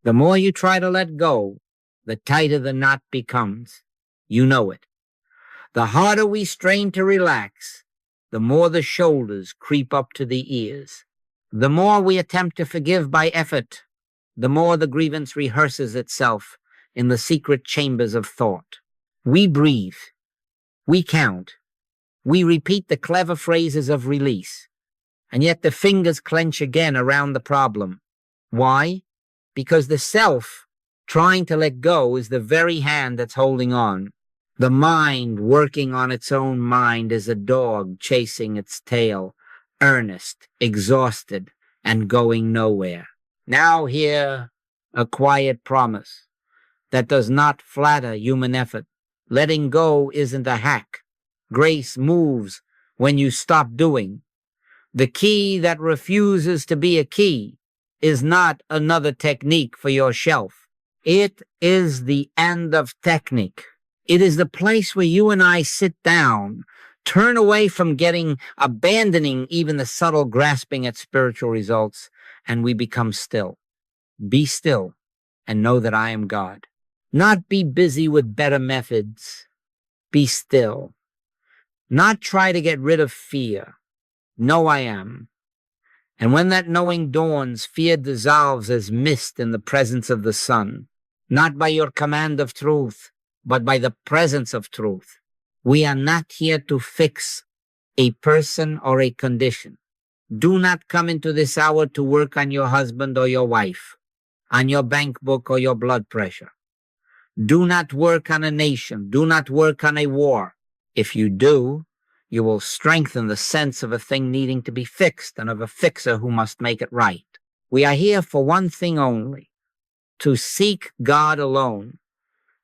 The more you try to let go, the tighter the knot becomes. You know it. The harder we strain to relax, the more the shoulders creep up to the ears. The more we attempt to forgive by effort, the more the grievance rehearses itself in the secret chambers of thought. We breathe. We count. We repeat the clever phrases of release. And yet the fingers clench again around the problem. Why? Because the self trying to let go is the very hand that's holding on. The mind working on its own mind is a dog chasing its tail, earnest, exhausted, and going nowhere. Now hear a quiet promise that does not flatter human effort. Letting go isn't a hack. Grace moves when you stop doing. The key that refuses to be a key is not another technique for your shelf. It is the end of technique. It is the place where you and I sit down, turn away from abandoning even the subtle grasping at spiritual results, and we become still. Be still and know that I am God. Not be busy with better methods. Be still. Not try to get rid of fear. Know I am. And when that knowing dawns, fear dissolves as mist in the presence of the sun, not by your command of truth, but by the presence of truth. We are not here to fix a person or a condition. Do not come into this hour to work on your husband or your wife, on your bank book or your blood pressure. Do not work on a nation. Do not work on a war. If you do, you will strengthen the sense of a thing needing to be fixed and of a fixer who must make it right. We are here for one thing only, to seek God alone,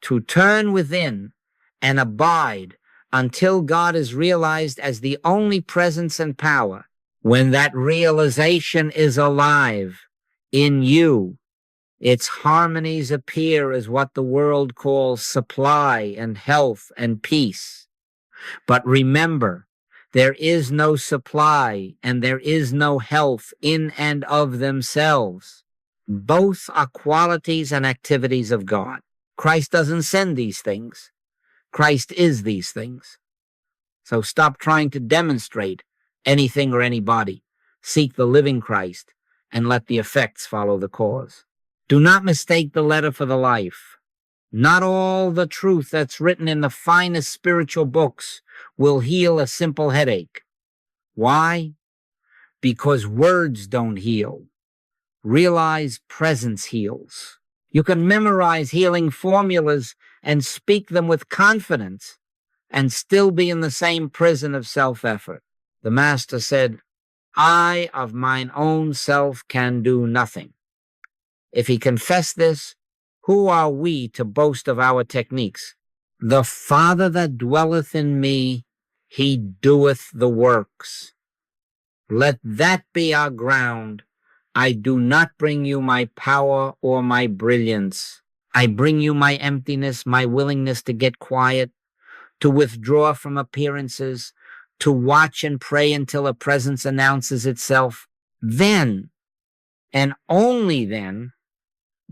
to turn within and abide until God is realized as the only presence and power. When that realization is alive in you, its harmonies appear as what the world calls supply and health and peace. But remember, there is no supply and there is no health in and of themselves. Both are qualities and activities of God. Christ doesn't send these things. Christ is these things. So stop trying to demonstrate anything or anybody. Seek the living Christ and let the effects follow the cause. Do not mistake the letter for the life. Not all the truth that's written in the finest spiritual books will heal a simple headache. Why? Because words don't heal. Realize presence heals. You can memorize healing formulas and speak them with confidence and still be in the same prison of self-effort. The Master said, I of mine own self can do nothing. If he confessed this, who are we to boast of our techniques? The Father that dwelleth in me, he doeth the works. Let that be our ground. I do not bring you my power or my brilliance. I bring you my emptiness, my willingness to get quiet, to withdraw from appearances, to watch and pray until a presence announces itself. Then, and only then,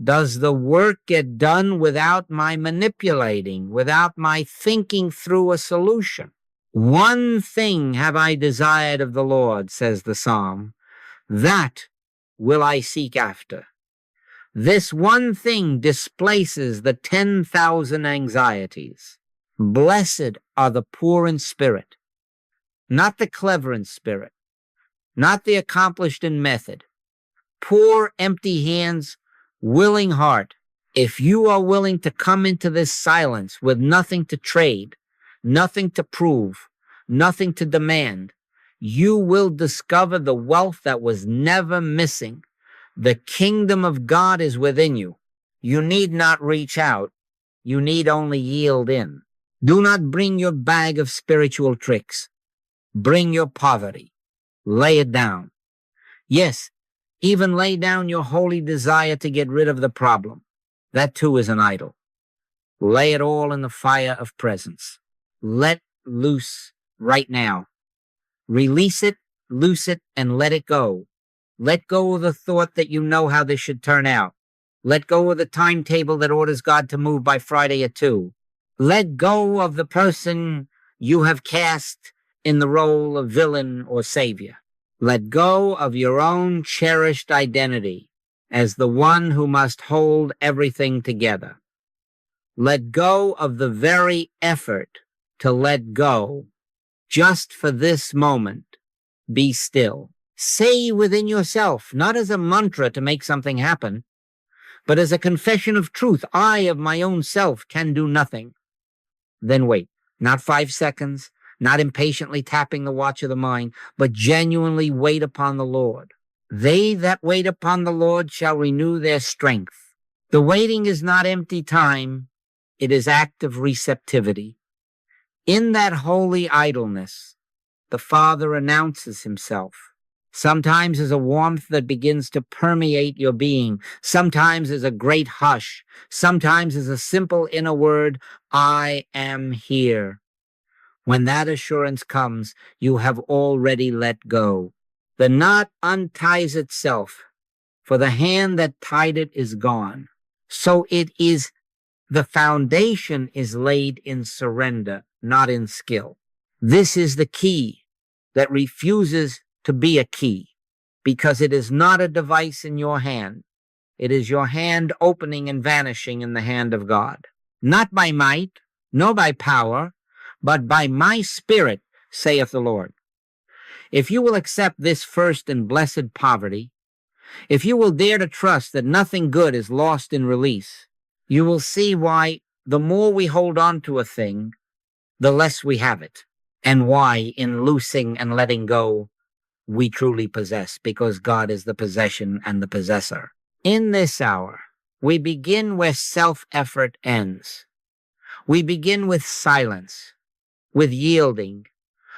does the work get done without my manipulating, without my thinking through a solution. One thing have I desired of the Lord, says the Psalm, that will I seek after. This one thing displaces the 10,000 anxieties. Blessed are the poor in spirit, not the clever in spirit, not the accomplished in method. Poor, empty hands, willing heart. If you are willing to come into this silence with nothing to trade, nothing to prove, nothing to demand, you will discover the wealth that was never missing. The kingdom of God is within you. You need not reach out. You need only yield in. Do not bring your bag of spiritual tricks. Bring your poverty. Lay it down. Yes, even lay down your holy desire to get rid of the problem. That too is an idol. Lay it all in the fire of presence. Let loose right now. Release it, loose it, and let it go. Let go of the thought that you know how this should turn out. Let go of the timetable that orders God to move by Friday at 2. Let go of the person you have cast in the role of villain or savior. Let go of your own cherished identity as the one who must hold everything together. Let go of the very effort to let go just for this moment. Be still. Say within yourself, not as a mantra to make something happen, but as a confession of truth, I of my own self can do nothing. Then wait, not 5 seconds, not impatiently tapping the watch of the mind, but genuinely wait upon the Lord. They that wait upon the Lord shall renew their strength. The waiting is not empty time, it is active receptivity. In that holy idleness, the Father announces himself. Sometimes as a warmth that begins to permeate your being. Sometimes as a great hush. Sometimes as a simple inner word, I am here. When that assurance comes, you have already let go. The knot unties itself, for the hand that tied it is gone. So the foundation is laid in surrender, not in skill. This is the key that refuses to be a key, because it is not a device in your hand. It is your hand opening and vanishing in the hand of God. Not by might, nor by power, but by my Spirit, saith the Lord. If you will accept this first and blessed poverty, if you will dare to trust that nothing good is lost in release, you will see why the more we hold on to a thing, the less we have it, and why in loosing and letting go, we truly possess, because God is the possession and the possessor. In this hour, we begin where self-effort ends. We begin with silence, with yielding,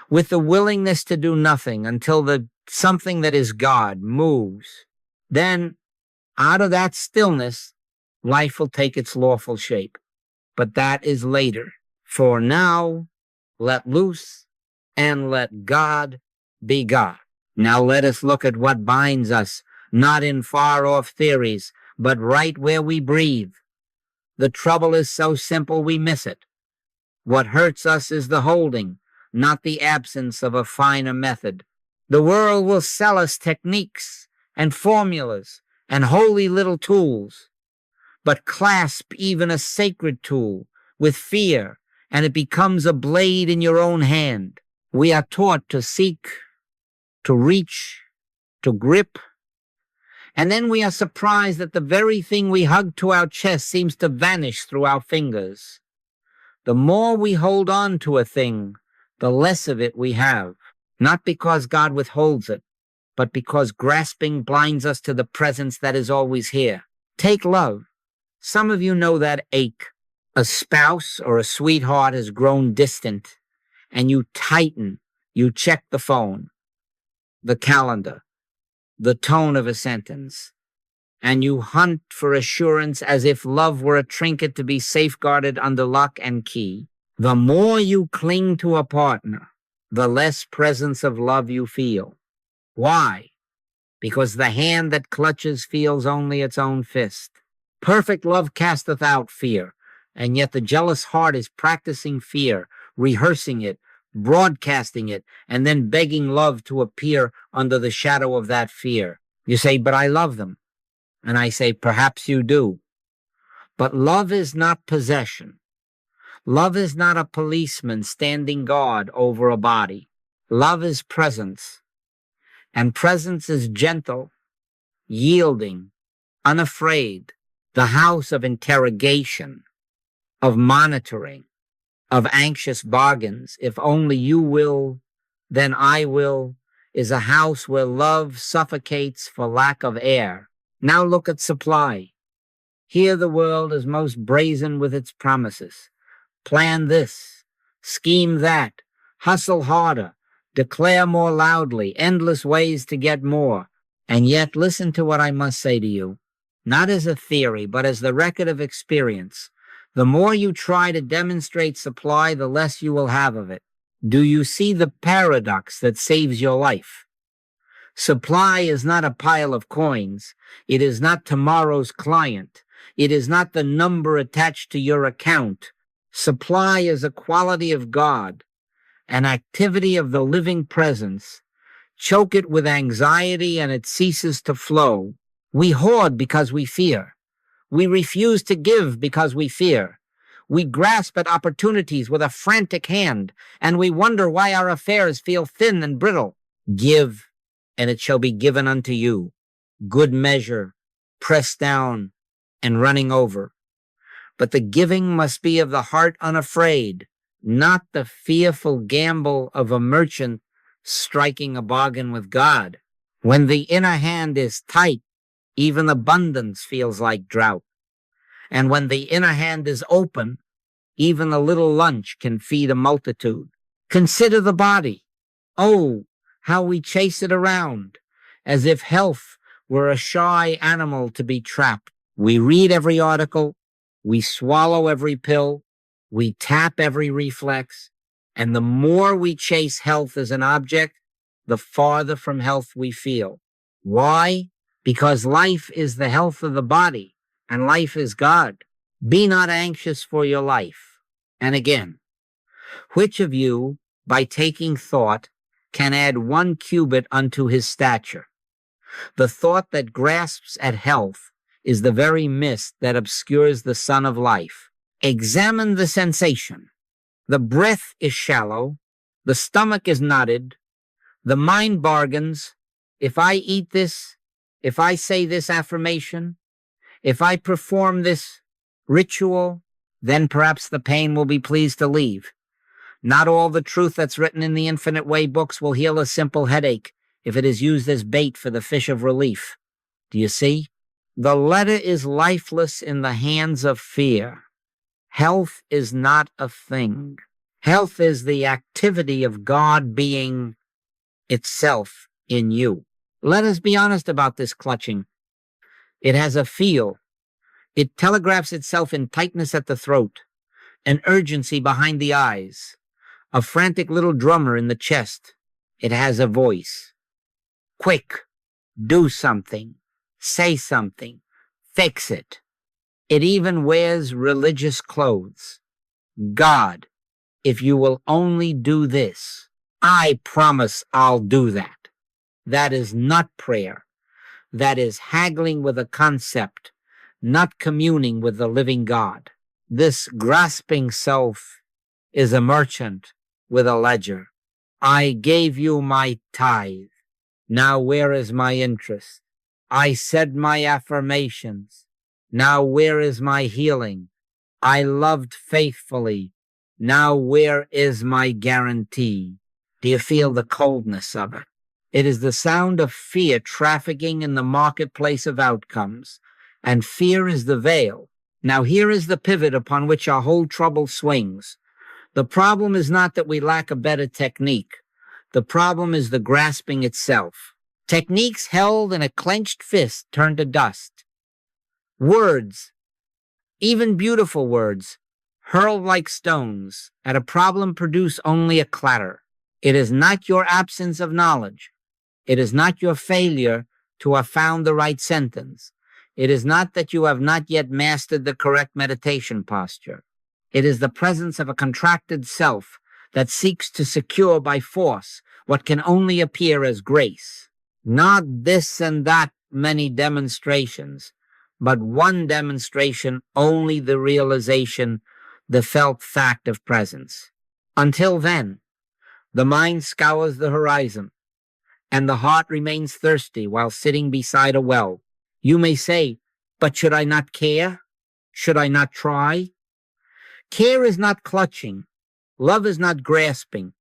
with the willingness to do nothing until the something that is God moves. Then, out of that stillness, life will take its lawful shape. But that is later. For now, let loose and let God be God. Now let us look at what binds us, not in far-off theories, but right where we breathe. The trouble is so simple we miss it. What hurts us is the holding, not the absence of a finer method. The world will sell us techniques and formulas and holy little tools, but clasp even a sacred tool with fear, and it becomes a blade in your own hand. We are taught to seek, to reach, to grip, and then we are surprised that the very thing we hug to our chest seems to vanish through our fingers. The more we hold on to a thing, the less of it we have, not because God withholds it, but because grasping blinds us to the presence that is always here. Take love. Some of you know that ache. A spouse or a sweetheart has grown distant, and you tighten, you check the phone, the calendar, the tone of a sentence, and you hunt for assurance as if love were a trinket to be safeguarded under lock and key. The more you cling to a partner, the less presence of love you feel. Why? Because the hand that clutches feels only its own fist. Perfect love casteth out fear, and yet the jealous heart is practicing fear, rehearsing it, broadcasting it, and then begging love to appear under the shadow of that fear. You say, but I love them. And I say, perhaps you do. But love is not possession. Love is not a policeman standing guard over a body. Love is presence. And presence is gentle, yielding, unafraid, the house of interrogation, of monitoring, of anxious bargains. If only you will, then I will, is a house where love suffocates for lack of air. Now look at supply. Here the world is most brazen with its promises. Plan this, scheme that, hustle harder, declare more loudly, endless ways to get more. And yet listen to what I must say to you, not as a theory, but as the record of experience. The more you try to demonstrate supply, the less you will have of it. Do you see the paradox that saves your life? Supply is not a pile of coins. It is not tomorrow's client. It is not the number attached to your account. Supply is a quality of God, an activity of the living presence. Choke it with anxiety and it ceases to flow. We hoard because we fear. We refuse to give because we fear. We grasp at opportunities with a frantic hand, and we wonder why our affairs feel thin and brittle. Give, and it shall be given unto you. Good measure, pressed down, and running over. But the giving must be of the heart unafraid, not the fearful gamble of a merchant striking a bargain with God. When the inner hand is tight, even abundance feels like drought. And when the inner hand is open, even a little lunch can feed a multitude. Consider the body. Oh, how we chase it around, as if health were a shy animal to be trapped. We read every article, we swallow every pill, we tap every reflex, and the more we chase health as an object, the farther from health we feel. Why? Because life is the health of the body, and life is God. Be not anxious for your life. And again, which of you, by taking thought, can add 1 cubit unto his stature? The thought that grasps at health is the very mist that obscures the sun of life. Examine the sensation. The breath is shallow, the stomach is knotted, the mind bargains. If I eat this, if I say this affirmation, if I perform this ritual, then perhaps the pain will be pleased to leave. Not all the truth that's written in the Infinite Way books will heal a simple headache if it is used as bait for the fish of relief. Do you see? The letter is lifeless in the hands of fear. Health is not a thing. Health is the activity of God being itself in you. Let us be honest about this clutching. It has a feel. It telegraphs itself in tightness at the throat, an urgency behind the eyes, a frantic little drummer in the chest. It has a voice. Quick, do something, say something, fix it. It even wears religious clothes. God, if you will only do this, I promise I'll do that. That is not prayer. That is haggling with a concept, not communing with the living God. This grasping self is a merchant with a ledger. I gave you my tithe. Now where is my interest? I said my affirmations. Now where is my healing? I loved faithfully. Now where is my guarantee? Do you feel the coldness of it? It is the sound of fear trafficking in the marketplace of outcomes, and fear is the veil. Now here is the pivot upon which our whole trouble swings. The problem is not that we lack a better technique. The problem is the grasping itself. Techniques held in a clenched fist turn to dust. Words, even beautiful words, hurled like stones at a problem produce only a clatter. It is not your absence of knowledge. It is not your failure to have found the right sentence. It is not that you have not yet mastered the correct meditation posture. It is the presence of a contracted self that seeks to secure by force what can only appear as grace. Not this and that many demonstrations, but one demonstration, only the realization, the felt fact of presence. Until then, the mind scours the horizon, and the heart remains thirsty while sitting beside a well. You may say, but should I not care? Should I not try? Care is not clutching. Love is not grasping.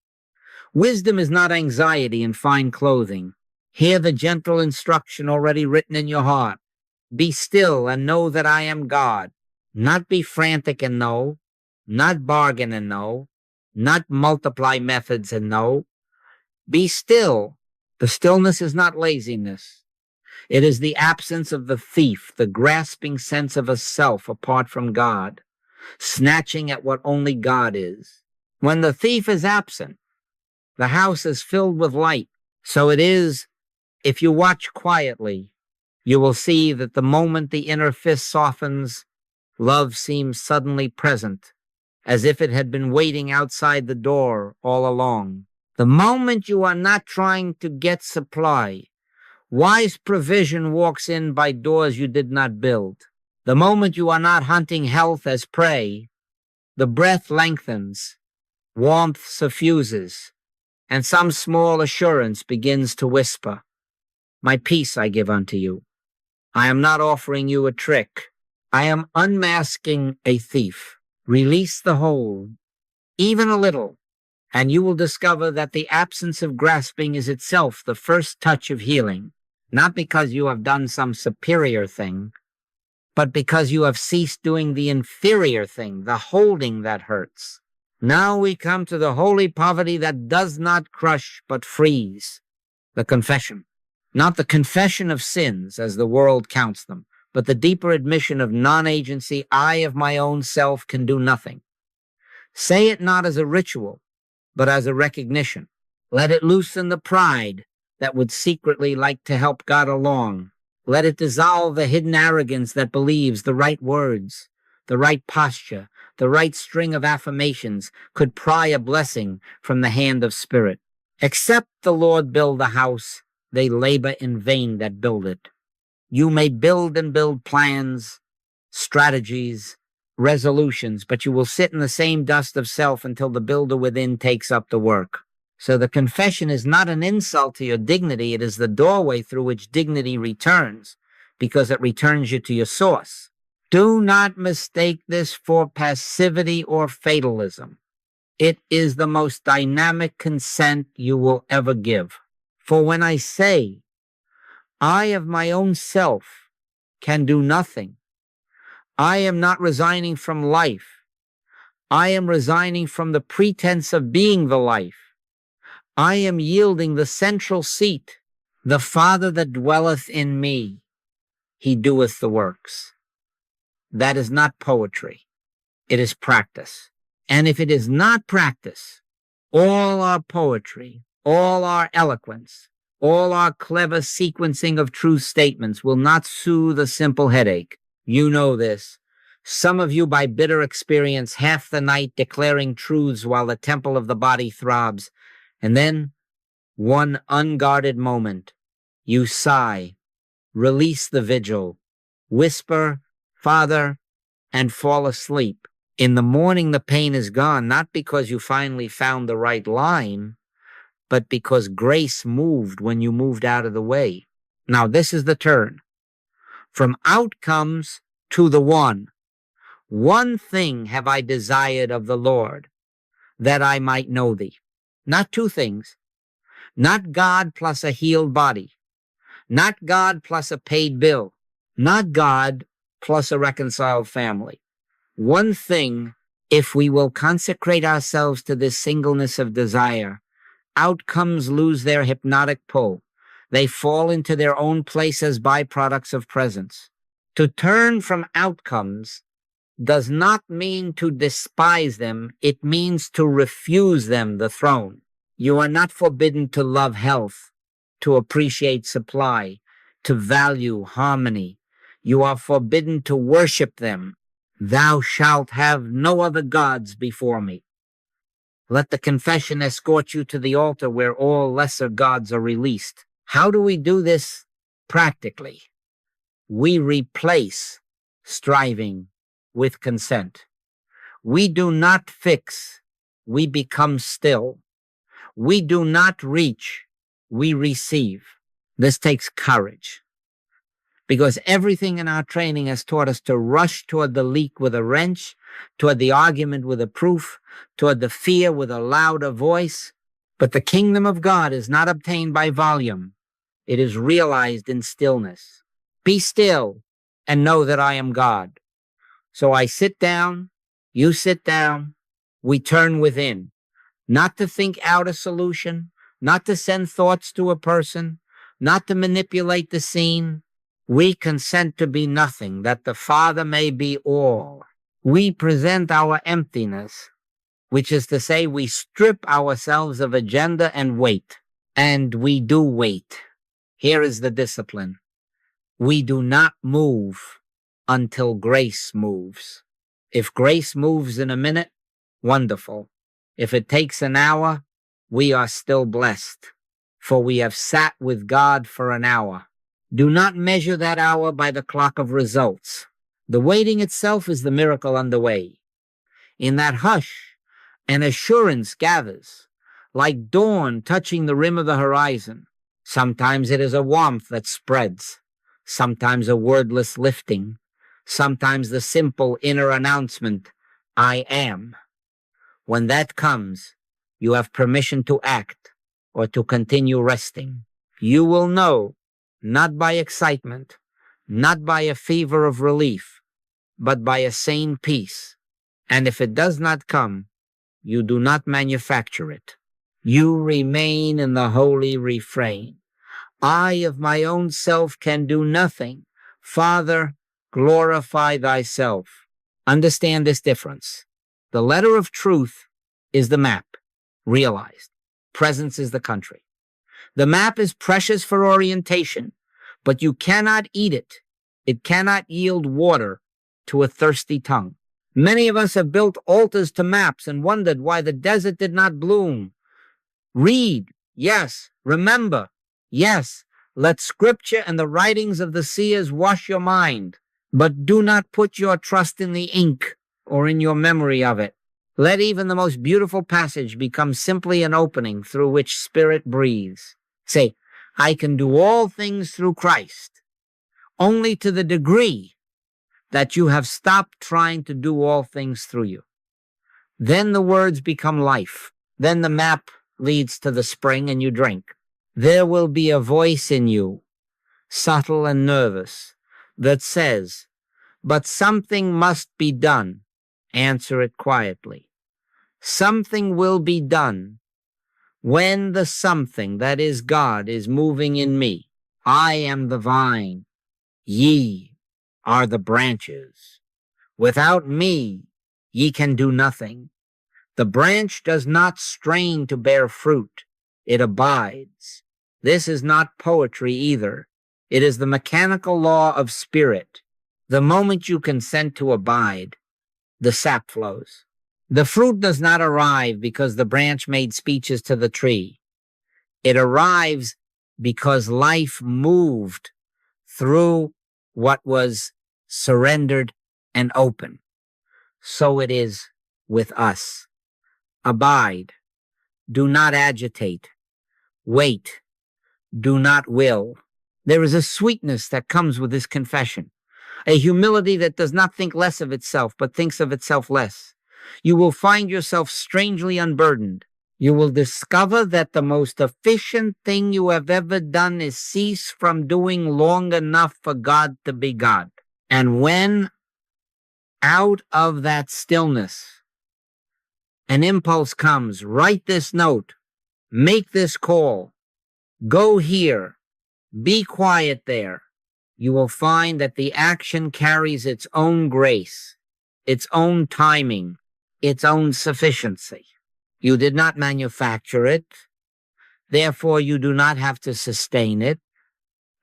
Wisdom is not anxiety in fine clothing. Hear the gentle instruction already written in your heart. Be still and know that I am God. Not be frantic and know, not bargain and know, not multiply methods and know. Be still. The stillness is not laziness. It is the absence of the thief, the grasping sense of a self apart from God, snatching at what only God is. When the thief is absent, the house is filled with light. So it is If you watch quietly, you will see that the moment the inner fist softens, love seems suddenly present, as if it had been waiting outside the door all along. The moment you are not trying to get supply, wise provision walks in by doors you did not build. The moment you are not hunting health as prey, the breath lengthens, warmth suffuses, and some small assurance begins to whisper, "My peace I give unto you. I am not offering you a trick. I am unmasking a thief. Release the hold, even a little, and you will discover that the absence of grasping is itself the first touch of healing, not because you have done some superior thing, but because you have ceased doing the inferior thing, the holding that hurts. Now we come to the holy poverty that does not crush but frees, the confession. Not the confession of sins as the world counts them, but the deeper admission of non-agency. I of my own self can do nothing. Say it not as a ritual, but as a recognition. Let it loosen the pride that would secretly like to help God along. Let it dissolve the hidden arrogance that believes the right words, the right posture, the right string of affirmations could pry a blessing from the hand of spirit. Except the Lord build the house, they labor in vain that build it. You may build and build plans, strategies, resolutions, but you will sit in the same dust of self until the builder within takes up the work. So the confession is not an insult to your dignity. It is the doorway through which dignity returns, because it returns you to your source. Do not mistake this for passivity or fatalism. It is the most dynamic consent you will ever give. For when I say, I of my own self can do nothing, I am not resigning from life. I am resigning from the pretense of being the life. I am yielding the central seat. The Father that dwelleth in me, he doeth the works. That is not poetry. It is practice. And if it is not practice, all our poetry, all our eloquence, all our clever sequencing of true statements will not soothe a simple headache. You know this. Some of you by bitter experience half the night declaring truths while the temple of the body throbs. And then, one unguarded moment, you sigh, release the vigil, whisper, Father, and fall asleep. In the morning, the pain is gone, not because you finally found the right line, but because grace moved when you moved out of the way. Now, this is the turn. From outcomes to the one. One thing have I desired of the Lord, that I might know thee. Not two things. Not God plus a healed body. Not God plus a paid bill. Not God plus a reconciled family. One thing, if we will consecrate ourselves to this singleness of desire, outcomes lose their hypnotic pull. They fall into their own place as byproducts of presence. To turn from outcomes does not mean to despise them. It means to refuse them the throne. You are not forbidden to love health, to appreciate supply, to value harmony. You are forbidden to worship them. Thou shalt have no other gods before me. Let the confession escort you to the altar where all lesser gods are released. How do we do this practically? We replace striving with consent. We do not fix, we become still. We do not reach, we receive. This takes courage, because everything in our training has taught us to rush toward the leak with a wrench, toward the argument with a proof, toward the fear with a louder voice. But the kingdom of God is not obtained by volume. It is realized in stillness. Be still and know that I am God. So I sit down, you sit down, we turn within, not to think out a solution, not to send thoughts to a person, not to manipulate the scene. We consent to be nothing, that the Father may be all. We present our emptiness, which is to say we strip ourselves of agenda and wait. And we do wait. Here is the discipline. We do not move until grace moves. If grace moves in a minute, wonderful. If it takes an hour, we are still blessed, for we have sat with God for an hour. Do not measure that hour by the clock of results. The waiting itself is the miracle underway. In that hush, an assurance gathers, like dawn touching the rim of the horizon. Sometimes it is a warmth that spreads, sometimes a wordless lifting, sometimes the simple inner announcement, I am. When that comes, you have permission to act or to continue resting. You will know, not by excitement, not by a fever of relief, but by a sane peace. And if it does not come, you do not manufacture it. You remain in the holy refrain. I of my own self can do nothing. Father, glorify thyself. Understand this difference. The letter of truth is the map, realized. Presence is the country. The map is precious for orientation, but you cannot eat it. It cannot yield water to a thirsty tongue. Many of us have built altars to maps and wondered why the desert did not bloom. Read, yes. Remember, yes. Let scripture and the writings of the seers wash your mind, but do not put your trust in the ink or in your memory of it. Let even the most beautiful passage become simply an opening through which Spirit breathes. Say, I can do all things through Christ, only to the degree that you have stopped trying to do all things through you. Then the words become life. Then the map leads to the spring and you drink. There will be a voice in you, subtle and nervous, that says, but something must be done. Answer it quietly. Something will be done when the something that is God is moving in me. I am the vine. Ye are the branches. Without me, ye can do nothing. The branch does not strain to bear fruit. It abides. This is not poetry either. It is the mechanical law of spirit. The moment you consent to abide, the sap flows. The fruit does not arrive because the branch made speeches to the tree. It arrives because life moved through what was surrendered and open. So it is with us. Abide. Do not agitate. Wait. Do not will. There is a sweetness that comes with this confession, a humility that does not think less of itself, but thinks of itself less. You will find yourself strangely unburdened. You will discover that the most efficient thing you have ever done is cease from doing long enough for God to be God. And when out of that stillness, an impulse comes, write this note, make this call, go here, be quiet there, you will find that the action carries its own grace, its own timing, its own sufficiency. You did not manufacture it. Therefore, you do not have to sustain it.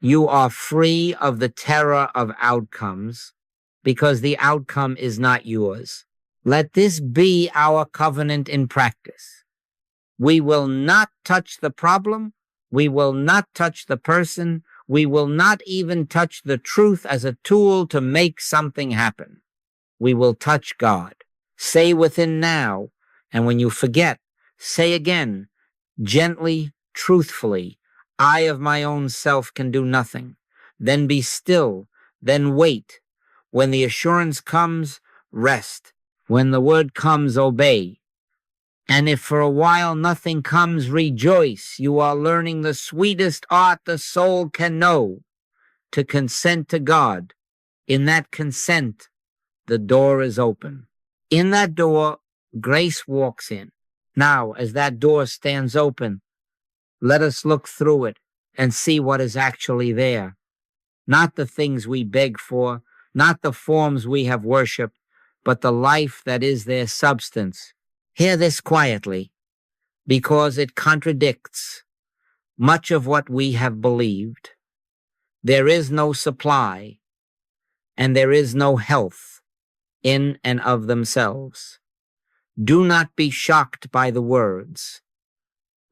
You are free of the terror of outcomes because the outcome is not yours. Let this be our covenant in practice. We will not touch the problem. We will not touch the person. We will not even touch the truth as a tool to make something happen. We will touch God. Say within now, and when you forget, say again, gently, truthfully, I of my own self can do nothing. Then be still, then wait. When the assurance comes, rest. When the word comes, obey. And if for a while nothing comes, rejoice. You are learning the sweetest art the soul can know, to consent to God. In that consent, the door is open. In that door, grace walks in. Now, as that door stands open, let us look through it and see what is actually there. Not the things we beg for, not the forms we have worshipped, but the life that is their substance. Hear this quietly, because it contradicts much of what we have believed. There is no supply, and there is no health in and of themselves. Do not be shocked by the words.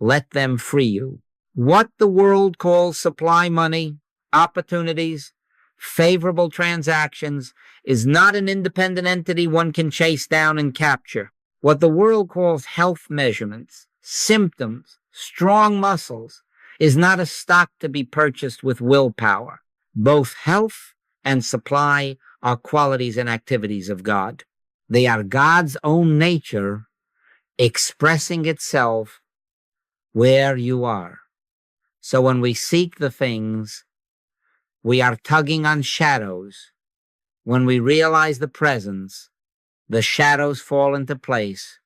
Let them free you. What the world calls supply money, opportunities, favorable transactions, is not an independent entity one can chase down and capture. What the world calls health measurements, symptoms, strong muscles, is not a stock to be purchased with willpower. Both health and supply are qualities and activities of God. They are God's own nature expressing itself where you are. So when we seek the things, we are tugging on shadows. When we realize the presence, the shadows fall into place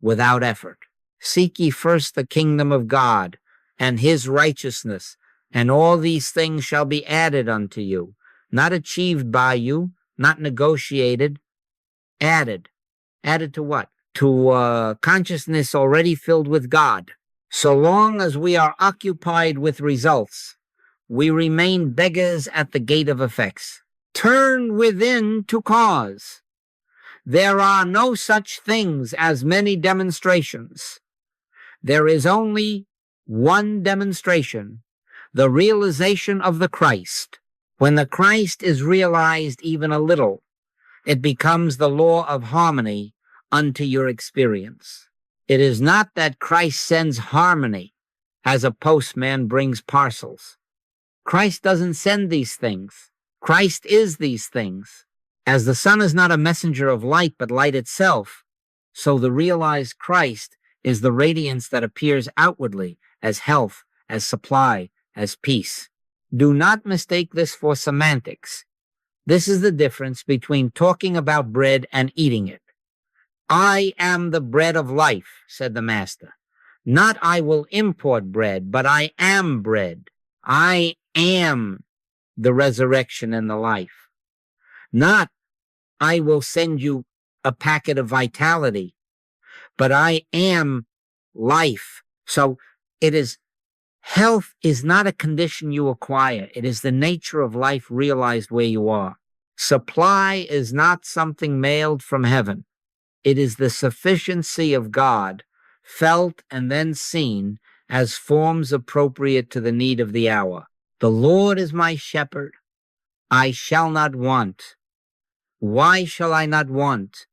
without effort. Seek ye first the kingdom of God and his righteousness, and all these things shall be added unto you. Not achieved by you, not negotiated, added. Added to what? To consciousness already filled with God. So long as we are occupied with results, we remain beggars at the gate of effects. Turn within to cause. There are no such things as many demonstrations. There is only one demonstration, the realization of the Christ. When the Christ is realized even a little, it becomes the law of harmony unto your experience. It is not that Christ sends harmony as a postman brings parcels. Christ doesn't send these things. Christ is these things. As the sun is not a messenger of light, but light itself, so the realized Christ is the radiance that appears outwardly as health, as supply, as peace. Do not mistake this for semantics. This is the difference between talking about bread and eating it. I am the bread of life, said the Master. Not I will import bread, but I am bread. I am the resurrection and the life. Not I will send you a packet of vitality, but I am life. So health is not a condition you acquire. It is the nature of life realized where you are. Supply is not something mailed from heaven. It is the sufficiency of God, felt and then seen as forms appropriate to the need of the hour. The Lord is my shepherd. I shall not want. Why shall I not want?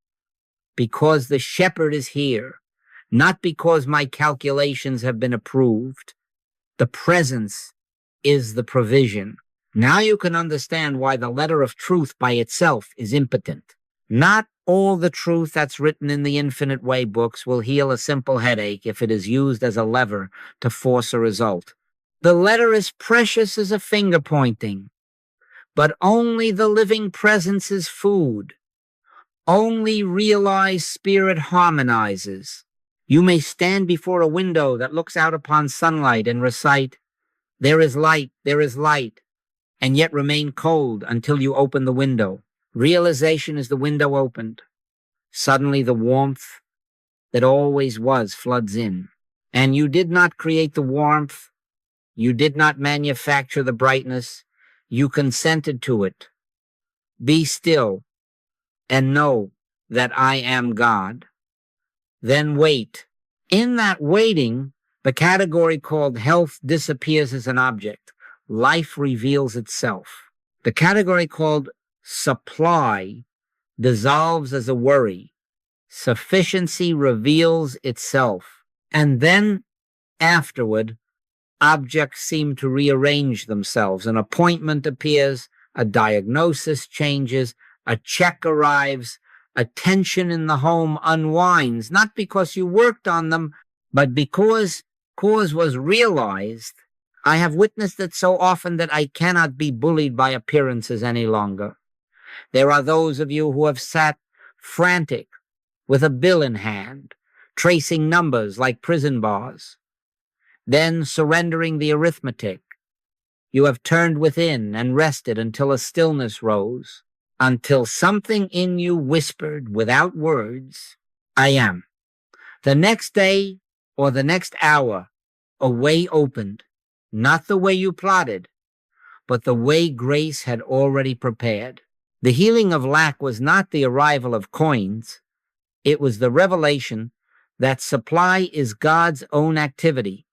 Because the shepherd is here, not because my calculations have been approved. The presence is the provision. Now you can understand why the letter of truth by itself is impotent. Not all the truth that's written in the Infinite Way books will heal a simple headache if it is used as a lever to force a result. The letter is precious as a finger pointing, but only the living presence is food. Only realized spirit harmonizes. You may stand before a window that looks out upon sunlight and recite, there is light, and yet remain cold until you open the window. Realization is the window opened. Suddenly the warmth that always was floods in. And you did not create the warmth. You did not manufacture the brightness. You consented to it. Be still and know that I am God. Then wait. In that waiting, the category called health disappears as an object. Life reveals itself. The category called supply dissolves as a worry. Sufficiency reveals itself. And then, afterward, objects seem to rearrange themselves. An appointment appears, a diagnosis changes, a check arrives, a tension in the home unwinds, not because you worked on them, but because cause was realized. I have witnessed it so often that I cannot be bullied by appearances any longer. There are those of you who have sat frantic with a bill in hand, tracing numbers like prison bars. Then, surrendering the arithmetic, you have turned within and rested until a stillness rose, until something in you whispered without words, I am. The next day or the next hour, a way opened. not the way you plotted, but the way grace had already prepared. The healing of lack was not the arrival of coins. It was the revelation that supply is God's own activity,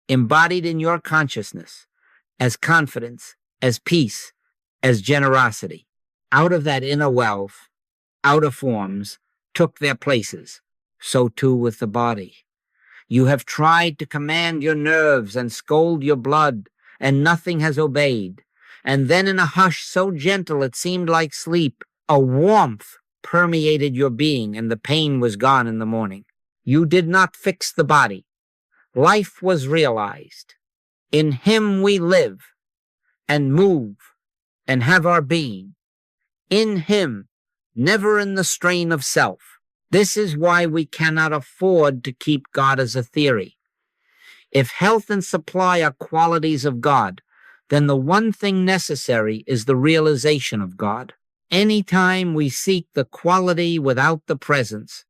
embodied in your consciousness, as confidence, as peace, as generosity. Out of that inner wealth, outer forms took their places. So too with the body. You have tried to command your nerves and scold your blood, and nothing has obeyed. And then in a hush so gentle it seemed like sleep, a warmth permeated your being, and the pain was gone in the morning. You did not fix the body. Life was realized. In him we live and move and have our being. In him, never in the strain of self. This is why we cannot afford to keep God as a theory. If health and supply are qualities of God, then the one thing necessary is the realization of God. Anytime we seek the quality without the presence,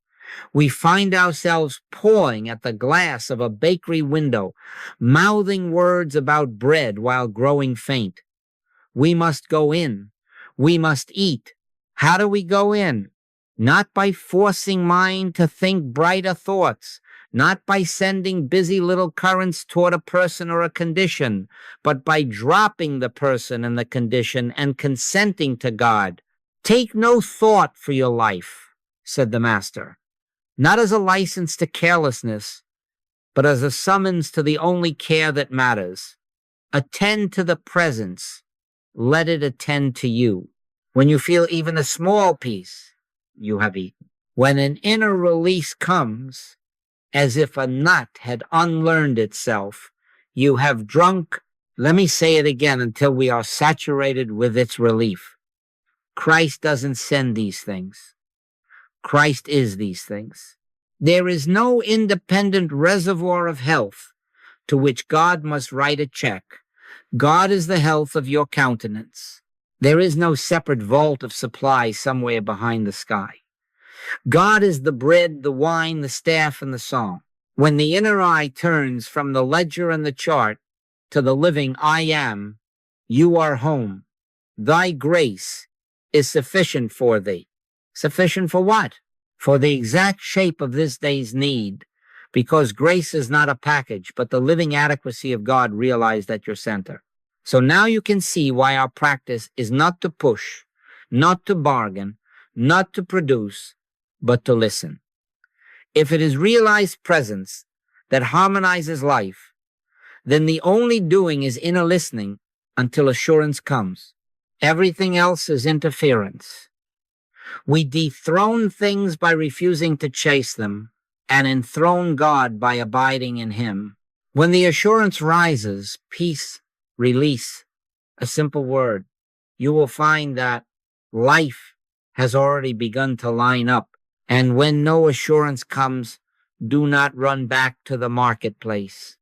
we find ourselves pawing at the glass of a bakery window, mouthing words about bread while growing faint. We must go in. We must eat. How do we go in? Not by forcing mind to think brighter thoughts, not by sending busy little currents toward a person or a condition, but by dropping the person and the condition and consenting to God. Take no thought for your life, said the Master, not as a license to carelessness, but as a summons to the only care that matters. Attend to the presence. Let it attend to you. When you feel even a small peace, you have eaten. When an inner release comes, as if a nut had unlearned itself, you have drunk. Let me say it again until we are saturated with its relief. Christ doesn't send these things. Christ is these things. There is no independent reservoir of health to which God must write a check. God is the health of your countenance. There is no separate vault of supply somewhere behind the sky. God is the bread, the wine, the staff, and the song. When the inner eye turns from the ledger and the chart to the living I am, you are home. Thy grace is sufficient for thee. Sufficient for what? For the exact shape of this day's need, because grace is not a package, but the living adequacy of God realized at your center. So now you can see why our practice is not to push, not to bargain, not to produce, but to listen. If it is realized presence that harmonizes life, then the only doing is inner listening until assurance comes. Everything else is interference. We dethrone things by refusing to chase them and enthrone God by abiding in him. When the assurance rises, peace, release, a simple word, you will find that life has already begun to line up. And when no assurance comes, do not run back to the marketplace.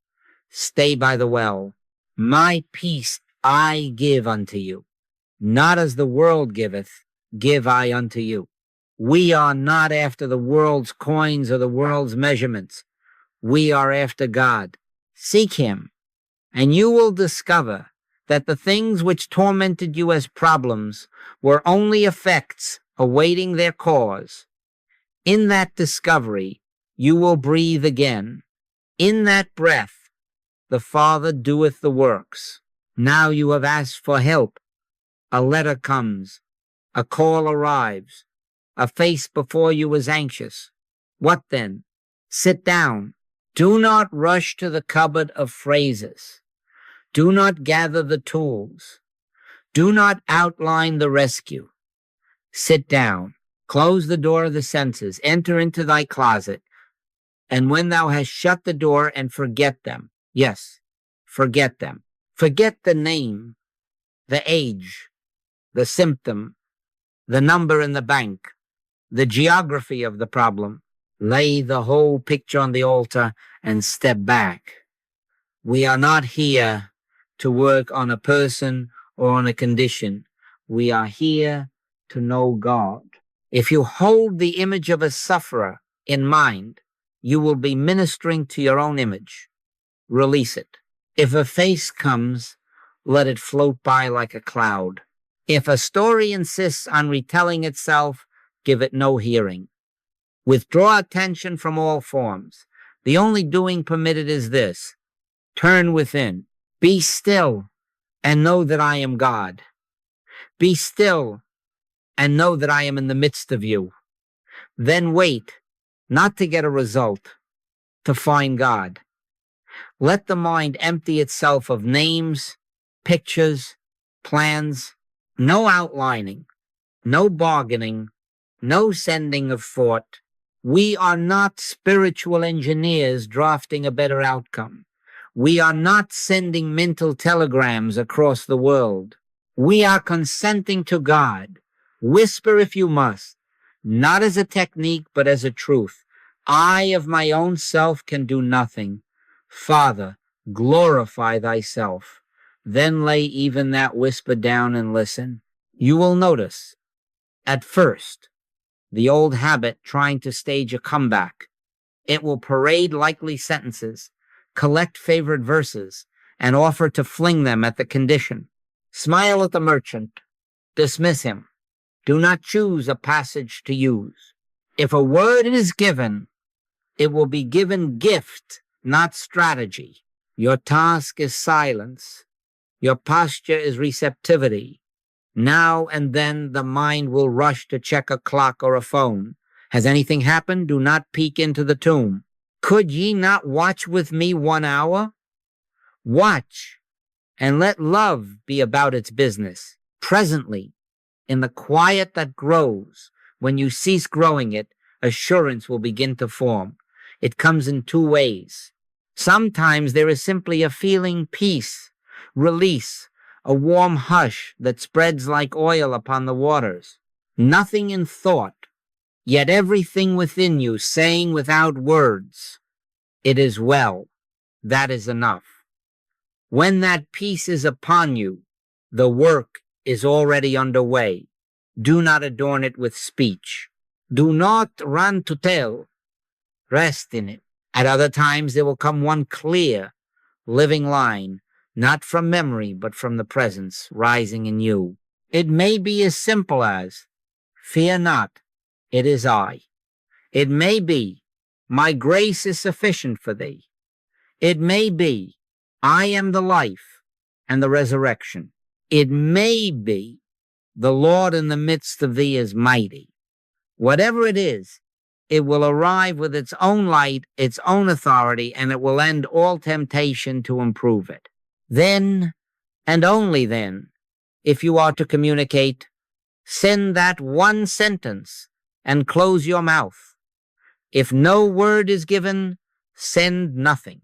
Stay by the well. My peace I give unto you. Not as the world giveth, give I unto you. We are not after the world's coins or the world's measurements. We are after God. Seek him, and you will discover that the things which tormented you as problems were only effects awaiting their cause. In that discovery, you will breathe again. In that breath, the Father doeth the works. Now you have asked for help. A letter comes. A call arrives. A face before you is anxious. What then? Sit down. Do not rush to the cupboard of phrases. Do not gather the tools. Do not outline the rescue. Sit down. Close the door of the senses. Enter into thy closet. And when thou hast shut the door and forget them, yes, forget them. Forget the name, the age, the symptom, the number in the bank, the geography of the problem. Lay the whole picture on the altar and step back. We are not here to work on a person or on a condition. We are here to know God. If you hold the image of a sufferer in mind, you will be ministering to your own image. Release it. If a face comes, let it float by like a cloud. If a story insists on retelling itself, give it no hearing. Withdraw attention from all forms. The only doing permitted is this: turn within. Be still and know that I am God. Be still and know that I am in the midst of you. Then wait, not to get a result, to find God. Let the mind empty itself of names, pictures, plans, no outlining, no bargaining, no sending of thought. We are not spiritual engineers drafting a better outcome. We are not sending mental telegrams across the world. We are consenting to God. Whisper if you must, not as a technique, but as a truth. I of my own self can do nothing. Father, glorify thyself. Then lay even that whisper down and listen. You will notice, at first, the old habit trying to stage a comeback. It will parade likely sentences, collect favorite verses, and offer to fling them at the condition. Smile at the merchant. Dismiss him. Do not choose a passage to use. If a word is given, it will be given gift, not strategy. Your task is silence. Your posture is receptivity. Now and then the mind will rush to check a clock or a phone. Has anything happened? Do not peek into the tomb. Could ye not watch with me 1 hour? Watch, and let love be about its business. Presently, in the quiet that grows, when you cease growing it, assurance will begin to form. It comes in 2 ways. Sometimes there is simply a feeling peace, release, a warm hush that spreads like oil upon the waters. Nothing in thought, yet everything within you saying without words, it is well. That is enough. When that peace is upon you, the work is already underway. Do not adorn it with speech. Do not run to tell. Rest in it. At other times there will come one clear, living line, not from memory, but from the presence rising in you. It may be as simple as, fear not, it is I. It may be, my grace is sufficient for thee. It may be, I am the life and the resurrection. It may be, the Lord in the midst of thee is mighty. Whatever it is, it will arrive with its own light, its own authority, and it will end all temptation to improve it. Then, and only then, if you are to communicate, send that one sentence and close your mouth. If no word is given, send nothing.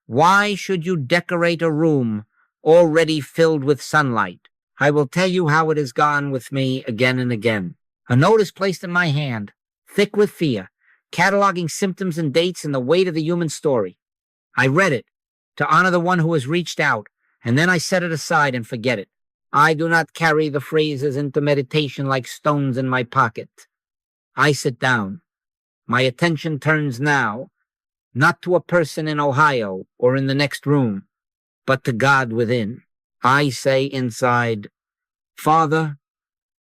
Why should you decorate a room already filled with sunlight? I will tell you how it has gone with me again and again. A note is placed in my hand, thick with fear, cataloging symptoms and dates and the weight of the human story. I read it to honor the one who has reached out, and then I set it aside and forget it. I do not carry the phrases into meditation like stones in my pocket. I sit down. My attention turns now, not to a person in Ohio or in the next room, but to God within. I say inside, Father,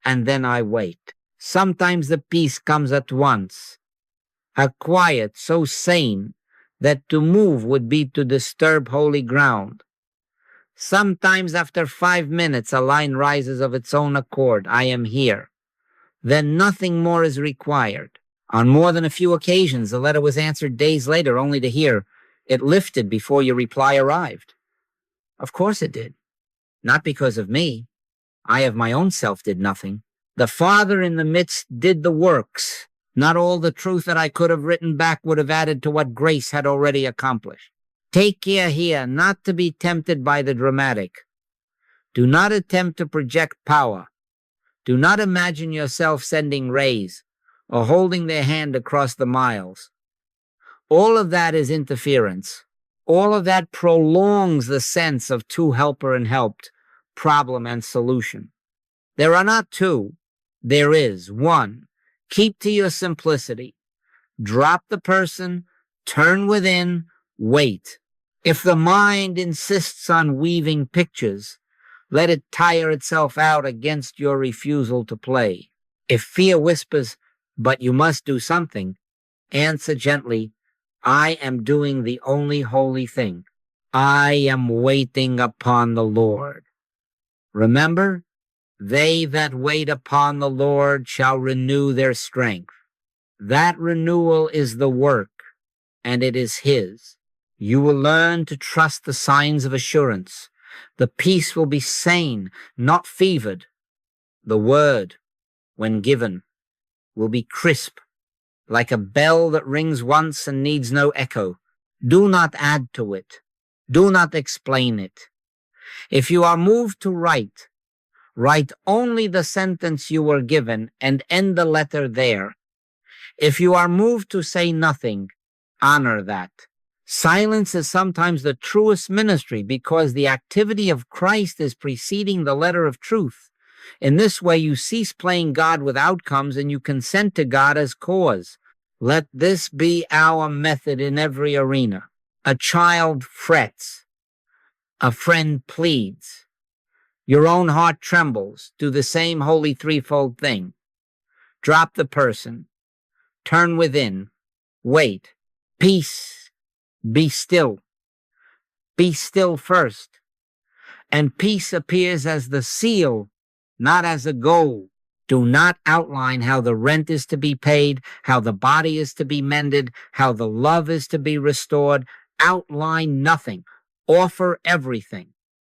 and then I wait. Sometimes the peace comes at once, a quiet so sane that to move would be to disturb holy ground. Sometimes after 5 minutes a line rises of its own accord, I am here. Then nothing more is required. On more than a few occasions, the letter was answered days later, only to hear it lifted before your reply arrived. Of course it did. Not because of me. I of my own self did nothing. The Father in the midst did the works. Not all the truth that I could have written back would have added to what grace had already accomplished. Take care here not to be tempted by the dramatic. Do not attempt to project power. Do not imagine yourself sending rays or holding their hand across the miles. All of that is interference. All of that prolongs the sense of two helper and helped, problem and solution. There are not two. There is one. Keep to your simplicity. Drop the person, turn within, wait. If the mind insists on weaving pictures, let it tire itself out against your refusal to play. If fear whispers, but you must do something, answer gently, I am doing the only holy thing. I am waiting upon the Lord. Remember, they that wait upon the Lord shall renew their strength. That renewal is the work, and it is His. You will learn to trust the signs of assurance. The peace will be sane, not fevered. The word, when given, will be crisp, like a bell that rings once and needs no echo. Do not add to it. Do not explain it. If you are moved to write, write only the sentence you were given and end the letter there. If you are moved to say nothing, honor that. Silence is sometimes the truest ministry because the activity of Christ is preceding the letter of truth. In this way, you cease playing God with outcomes and you consent to God as cause. Let this be our method in every arena. A child frets. A friend pleads. Your own heart trembles. Do the same holy threefold thing. Drop the person. Turn within. Wait. Peace. Be still. Be still first. And peace appears as the seal, not as a goal. Do not outline how the rent is to be paid, how the body is to be mended, how the love is to be restored. Outline nothing. Offer everything.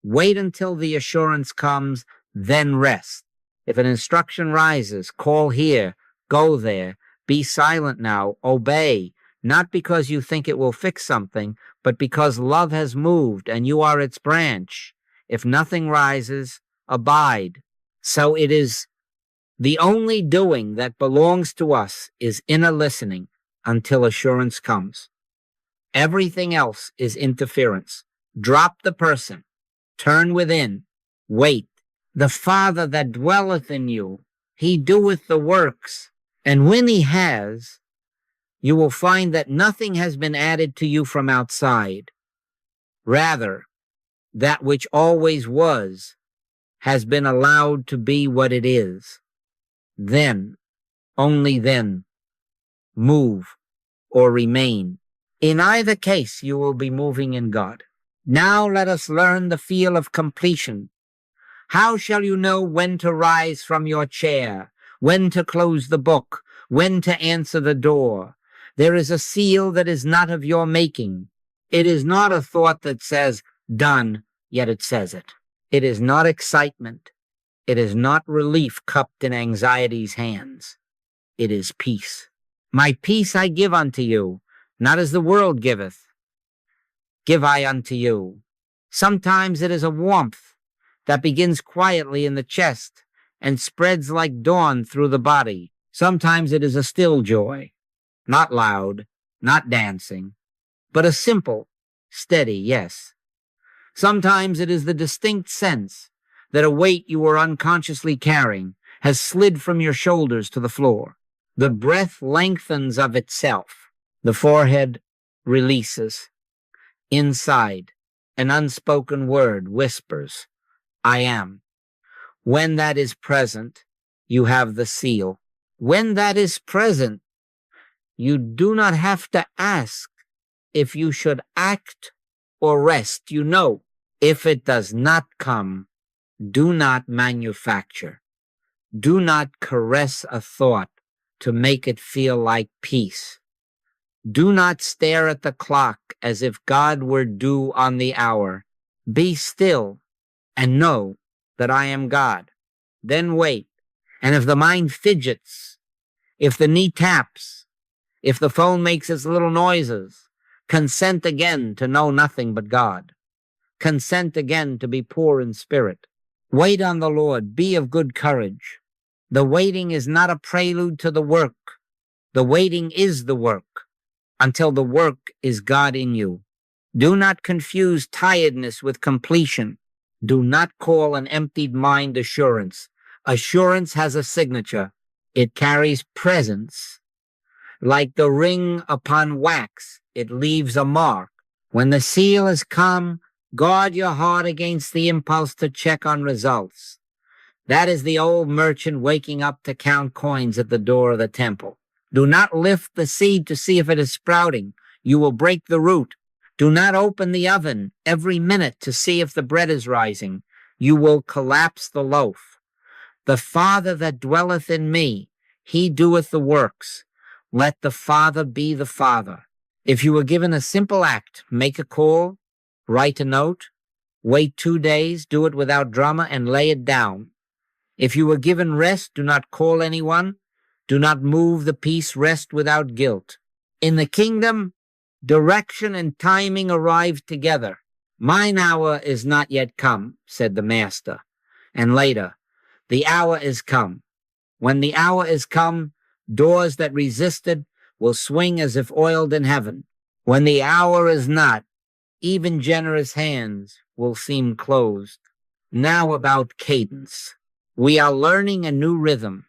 Wait until the assurance comes, then rest. If an instruction rises, call here, go there, be silent now, obey, not because you think it will fix something, but because love has moved and you are its branch. If nothing rises, abide. So it is the only doing that belongs to us is inner listening until assurance comes. Everything else is interference. Drop the person. Turn within. Wait. The Father that dwelleth in you, He doeth the works. And when He has, you will find that nothing has been added to you from outside. Rather, that which always was has been allowed to be what it is. Then, only then, move or remain. In either case, you will be moving in God. Now let us learn the feel of completion. How shall you know when to rise from your chair, when to close the book, when to answer the door? There is a seal that is not of your making. It is not a thought that says, done, yet it says it. It is not excitement. It is not relief cupped in anxiety's hands. It is peace. My peace I give unto you, not as the world giveth, give I unto you. Sometimes it is a warmth that begins quietly in the chest and spreads like dawn through the body. Sometimes it is a still joy, not loud, not dancing, but a simple, steady yes. Sometimes it is the distinct sense that a weight you were unconsciously carrying has slid from your shoulders to the floor. The breath lengthens of itself. The forehead releases. Inside, an unspoken word whispers, I am. When that is present, you have the seal. When that is present, you do not have to ask if you should act or rest. You know, if it does not come, do not manufacture. Do not caress a thought to make it feel like peace. Do not stare at the clock as if God were due on the hour. Be still and know that I am God. Then wait. And if the mind fidgets, if the knee taps, if the phone makes its little noises, consent again to know nothing but God. Consent again to be poor in spirit. Wait on the Lord. Be of good courage. The waiting is not a prelude to the work. The waiting is the work until the work is God in you. Do not confuse tiredness with completion. Do not call an emptied mind assurance. Assurance has a signature. It carries presence. Like the ring upon wax, it leaves a mark. When the seal has come, guard your heart against the impulse to check on results. That is the old merchant waking up to count coins at the door of the temple. Do not lift the seed to see if it is sprouting. You will break the root. Do not open the oven every minute to see if the bread is rising. You will collapse the loaf. The Father that dwelleth in me, he doeth the works. Let the Father be the Father. If you were given a simple act, make a call, write a note, wait 2 days, do it without drama, and lay it down. If you were given rest, do not call anyone. Do not move the piece, rest without guilt. In the kingdom, direction and timing arrive together. Mine hour is not yet come, said the Master. And later, the hour is come. When the hour is come, doors that resisted will swing as if oiled in heaven. When the hour is not, even generous hands will seem closed. Now about cadence. We are learning a new rhythm,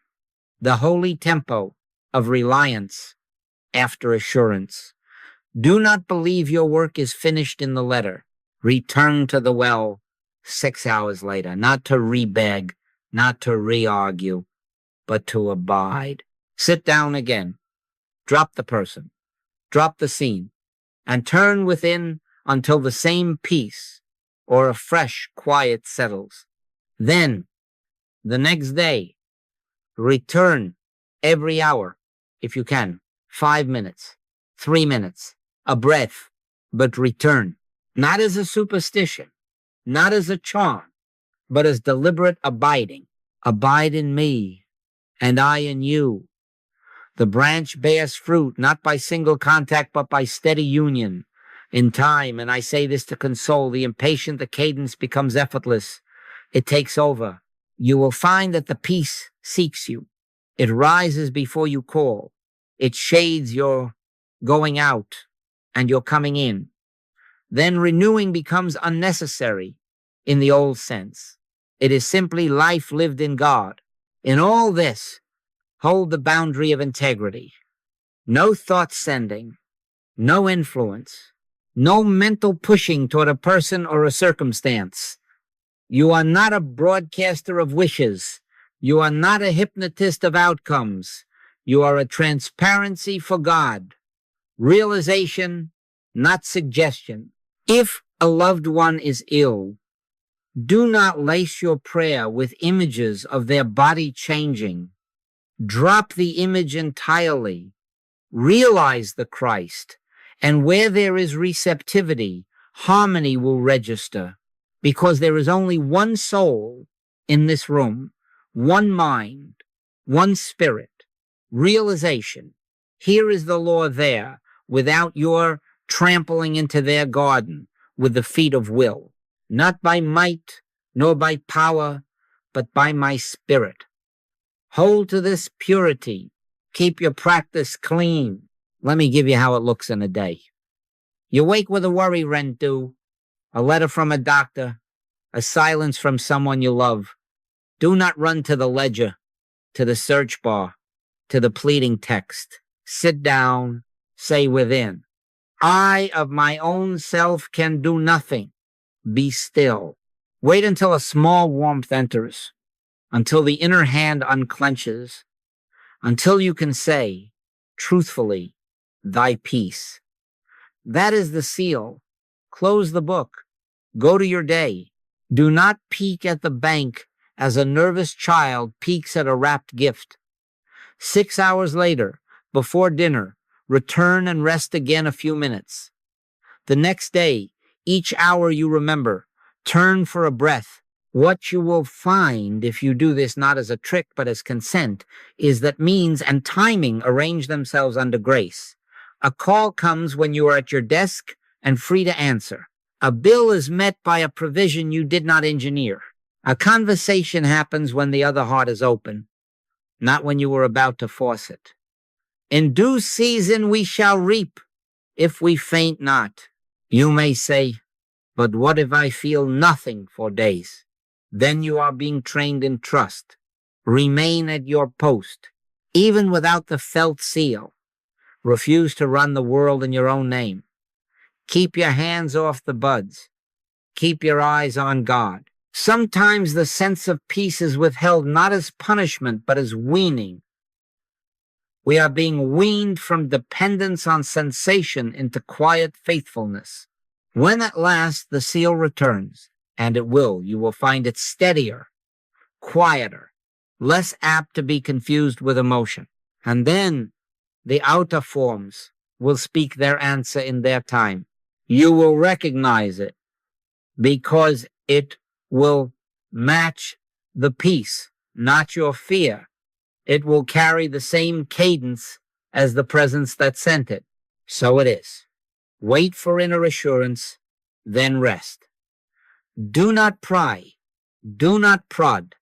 the holy tempo of reliance after assurance. Do not believe your work is finished in the letter. Return to the well 6 hours later, not to re-beg, not to re-argue, but to abide. Sit down again. Drop the person. Drop the scene. And turn within until the same peace or a fresh quiet settles. Then, the next day, return every hour, if you can, 5 minutes, 3 minutes, a breath, but return, not as a superstition, not as a charm, but as deliberate abiding. Abide in me, and I in you. The branch bears fruit, not by single contact, but by steady union. In time, and I say this to console the impatient, the cadence becomes effortless. It takes over. You will find that the peace seeks you. It rises before you call. It shades your going out and your coming in. Then renewing becomes unnecessary in the old sense. It is simply life lived in God. In all this, hold the boundary of integrity. No thought sending, no influence, no mental pushing toward a person or a circumstance. You are not a broadcaster of wishes. You are not a hypnotist of outcomes. You are a transparency for God. Realization, not suggestion. If a loved one is ill, do not lace your prayer with images of their body changing. Drop the image entirely. Realize the Christ. And where there is receptivity, harmony will register. Because there is only one soul in this room, one mind, one spirit, realization. Here is the law there, without your trampling into their garden with the feet of will. Not by might, nor by power, but by my spirit. Hold to this purity. Keep your practice clean. Let me give you how it looks in a day. You wake with a worry rent due, a letter from a doctor, a silence from someone you love. Do not run to the ledger, to the search bar, to the pleading text. Sit down, say within, I of my own self can do nothing. Be still. Wait until a small warmth enters, until the inner hand unclenches, until you can say, truthfully, thy peace. That is the seal. Close the book. Go to your day. Do not peek at the bank as a nervous child peeks at a wrapped gift. 6 hours later, before dinner, return and rest again a few minutes. The next day, each hour you remember, turn for a breath. What you will find if you do this not as a trick but as consent is that means and timing arrange themselves under grace. A call comes when you are at your desk and free to answer. A bill is met by a provision you did not engineer. A conversation happens when the other heart is open, not when you were about to force it. In due season we shall reap, if we faint not. You may say, but what if I feel nothing for days? Then you are being trained in trust. Remain at your post, even without the felt seal. Refuse to run the world in your own name. Keep your hands off the buds. Keep your eyes on God. Sometimes the sense of peace is withheld not as punishment, but as weaning. We are being weaned from dependence on sensation into quiet faithfulness. When at last the seal returns, and it will, you will find it steadier, quieter, less apt to be confused with emotion. And then the outer forms will speak their answer in their time. You will recognize it because it will match the peace, not your fear. It will carry the same cadence as the presence that sent it. So it is. Wait for inner assurance, then rest. Do not pry. Do not prod.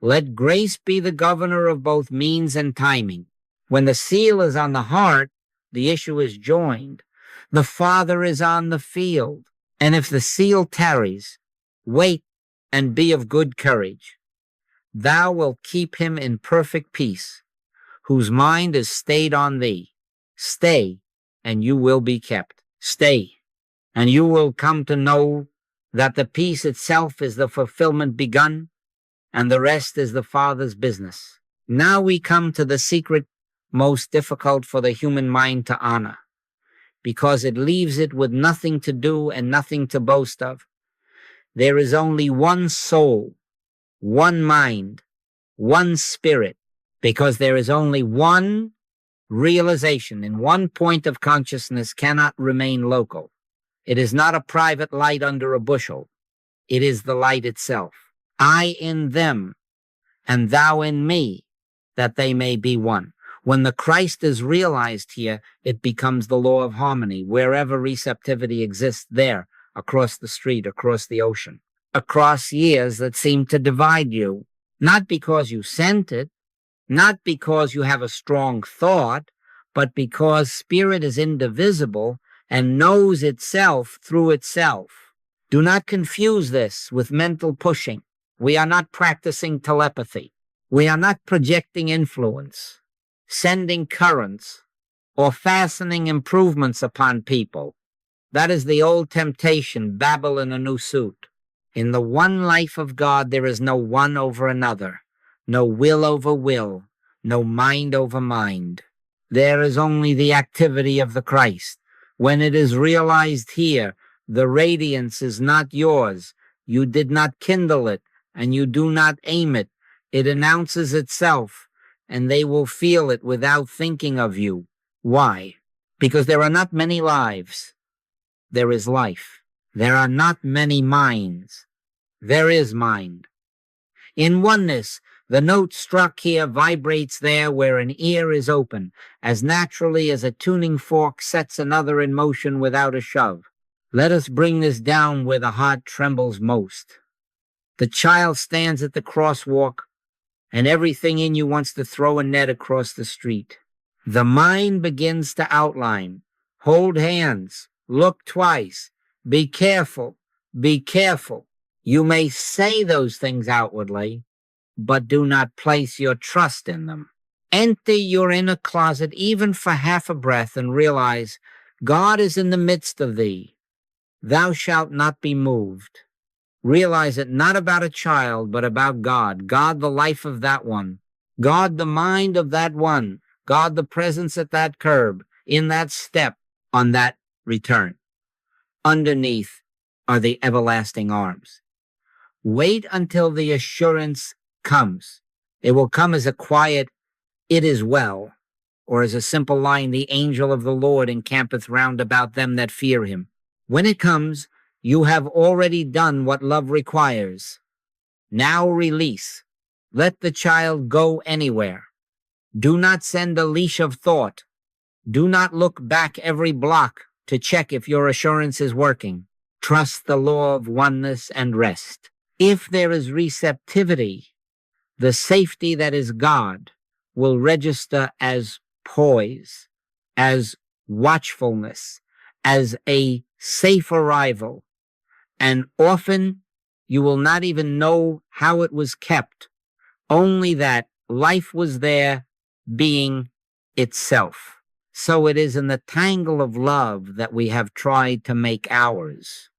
Let grace be the governor of both means and timing. When the seal is on the heart, the issue is joined. The Father is on the field. And if the seal tarries, wait and be of good courage. Thou wilt keep him in perfect peace, whose mind is stayed on thee. Stay, and you will be kept. Stay, and you will come to know that the peace itself is the fulfillment begun, and the rest is the Father's business. Now we come to the secret most difficult for the human mind to honor, because it leaves it with nothing to do and nothing to boast of. There is only one soul, one mind, one spirit, because there is only one realization, and one point of consciousness cannot remain local. It is not a private light under a bushel. It is the light itself. I in them, and thou in me, that they may be one. When the Christ is realized here, it becomes the law of harmony. Wherever receptivity exists, there, across the street, across the ocean, across years that seem to divide you, not because you sent it, not because you have a strong thought, but because spirit is indivisible and knows itself through itself. Do not confuse this with mental pushing. We are not practicing telepathy. We are not projecting influence, sending currents, or fastening improvements upon people. That is the old temptation, Babel in a new suit. In the one life of God, there is no one over another, no will over will, no mind over mind. There is only the activity of the Christ. When it is realized here, the radiance is not yours. You did not kindle it, and you do not aim it. It announces itself, and they will feel it without thinking of you. Why? Because there are not many lives. There is life. There are not many minds. There is mind. In oneness, the note struck here vibrates there where an ear is open, as naturally as a tuning fork sets another in motion without a shove. Let us bring this down where the heart trembles most. The child stands at the crosswalk, and everything in you wants to throw a net across the street. The mind begins to outline. Hold hands. Look twice. Be careful. Be careful. You may say those things outwardly, but do not place your trust in them. Enter your inner closet even for half a breath and realize God is in the midst of thee. Thou shalt not be moved. Realize it not about a child, but about God. God, the life of that one. God, the mind of that one. God, the presence at that curb, in that step, on that return. Underneath are the everlasting arms. Wait until the assurance comes. It will come as a quiet, "It is well," or as a simple line, "The angel of the Lord encampeth round about them that fear him." When it comes, you have already done what love requires. Now release. Let the child go anywhere. Do not send a leash of thought. Do not look back every block to check if your assurance is working. Trust the law of oneness and rest. If there is receptivity, the safety that is God will register as poise, as watchfulness, as a safe arrival. And often you will not even know how it was kept, only that life was there being itself. So it is in the tangle of love that we have tried to make ours.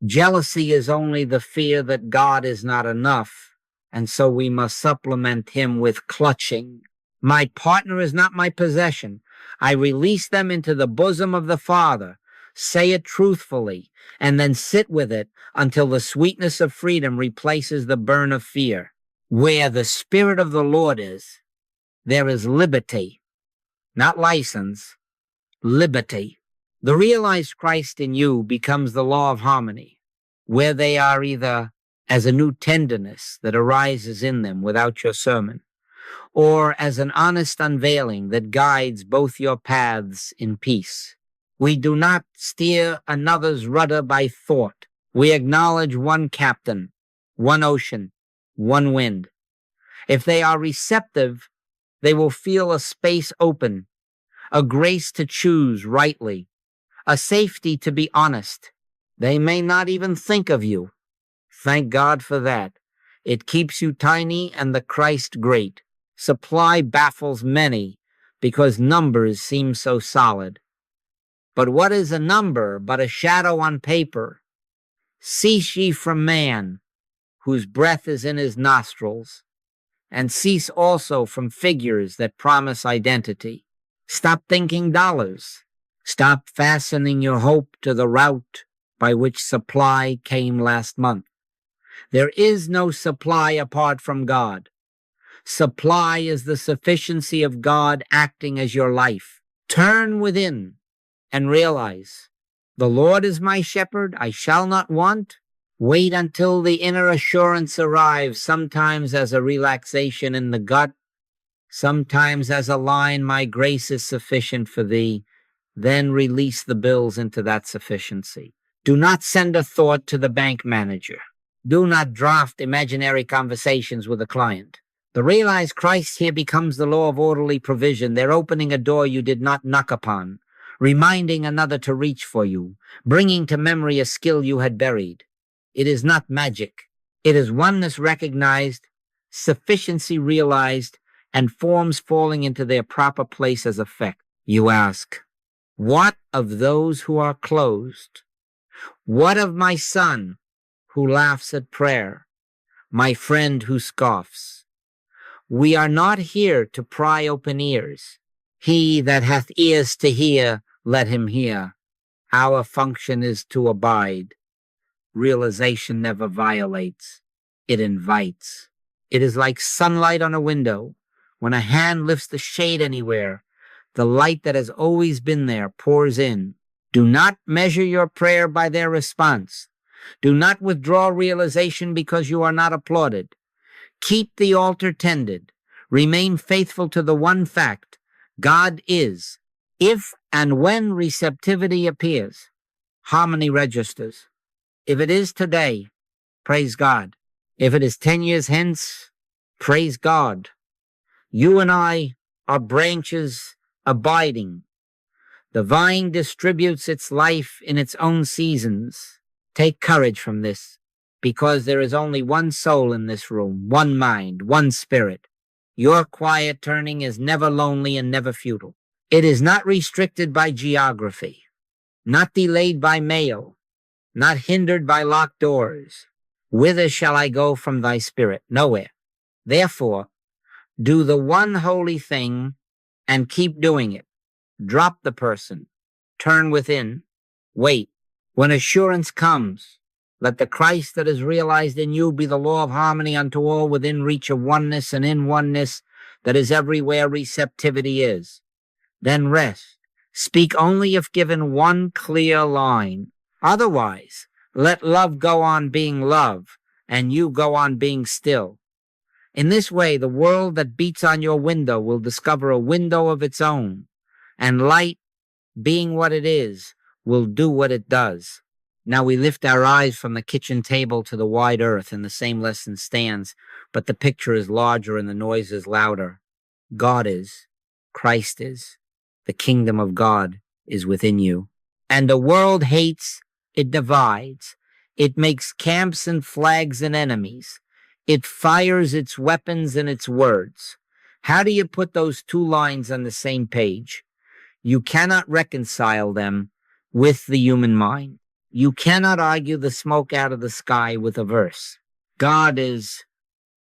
Jealousy is only the fear that God is not enough, and so we must supplement him with clutching. My partner is not my possession. I release them into the bosom of the Father. Say it truthfully, and then sit with it until the sweetness of freedom replaces the burn of fear. Where the Spirit of the Lord is, there is liberty, not license, liberty. The realized Christ in you becomes the law of harmony, where they are either as a new tenderness that arises in them without your sermon, or as an honest unveiling that guides both your paths in peace. We do not steer another's rudder by thought. We acknowledge one captain, one ocean, one wind. If they are receptive, they will feel a space open, a grace to choose rightly, a safety to be honest. They may not even think of you. Thank God for that. It keeps you tiny and the Christ great. Supply baffles many because numbers seem so solid. But what is a number but a shadow on paper? Cease ye from man, whose breath is in his nostrils, and cease also from figures that promise identity. Stop thinking dollars. Stop fastening your hope to the route by which supply came last month. There is no supply apart from God. Supply is the sufficiency of God acting as your life. Turn within and realize, the Lord is my shepherd, I shall not want. Wait until the inner assurance arrives, sometimes as a relaxation in the gut, sometimes as a line, my grace is sufficient for thee. Then release the bills into that sufficiency. Do not send a thought to the bank manager. Do not draft imaginary conversations with a client. The realized Christ here becomes the law of orderly provision. They're opening a door you did not knock upon, reminding another to reach for you, bringing to memory a skill you had buried. It is not magic. It is oneness recognized, sufficiency realized, and forms falling into their proper place as effect. You ask, what of those who are closed? What of my son who laughs at prayer, my friend who scoffs? We are not here to pry open ears. He that hath ears to hear, let him hear. Our function is to abide. Realization never violates. It invites. It is like sunlight on a window. When a hand lifts the shade anywhere, the light that has always been there pours in. Do not measure your prayer by their response. Do not withdraw realization because you are not applauded. Keep the altar tended. Remain faithful to the one fact. God is. If and when receptivity appears, harmony registers. If it is today, praise God. If it is 10 years hence, praise God. You and I are branches abiding. The vine distributes its life in its own seasons. Take courage from this, because there is only one soul in this room, one mind, one spirit. Your quiet turning is never lonely and never futile. It is not restricted by geography, not delayed by mail, not hindered by locked doors. Whither shall I go from thy spirit? Nowhere. Therefore, do the one holy thing and keep doing it. Drop the person. Turn within. Wait. When assurance comes, let the Christ that is realized in you be the law of harmony unto all within reach of oneness and in oneness that is everywhere receptivity is. Then rest. Speak only if given one clear line. Otherwise, let love go on being love and you go on being still. In this way, the world that beats on your window will discover a window of its own, and light, being what it is, will do what it does. Now we lift our eyes from the kitchen table to the wide earth, and the same lesson stands, but the picture is larger and the noise is louder. God is, Christ is, the kingdom of God is within you. And the world hates, it divides, it makes camps and flags and enemies. It fires its weapons and its words. How do you put those two lines on the same page? You cannot reconcile them with the human mind. You cannot argue the smoke out of the sky with a verse. God is,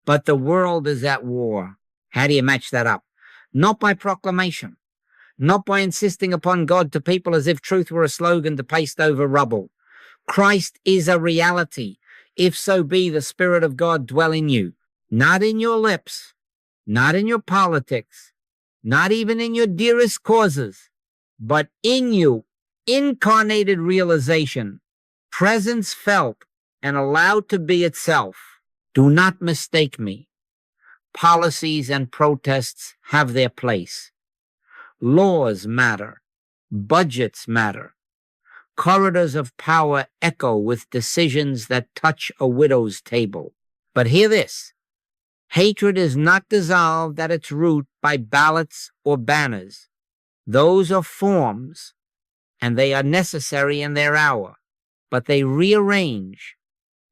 but the world is at war. How do you match that up? Not by proclamation, not by insisting upon God to people as if truth were a slogan to paste over rubble. Christ is a reality, if so be the Spirit of God dwell in you, not in your lips, not in your politics, not even in your dearest causes, but in you, incarnated realization, presence felt and allowed to be itself. Do not mistake me. Policies and protests have their place. Laws matter. Budgets matter. Corridors of power echo with decisions that touch a widow's table. But hear this. Hatred is not dissolved at its root by ballots or banners. Those are forms, and they are necessary in their hour. But they rearrange.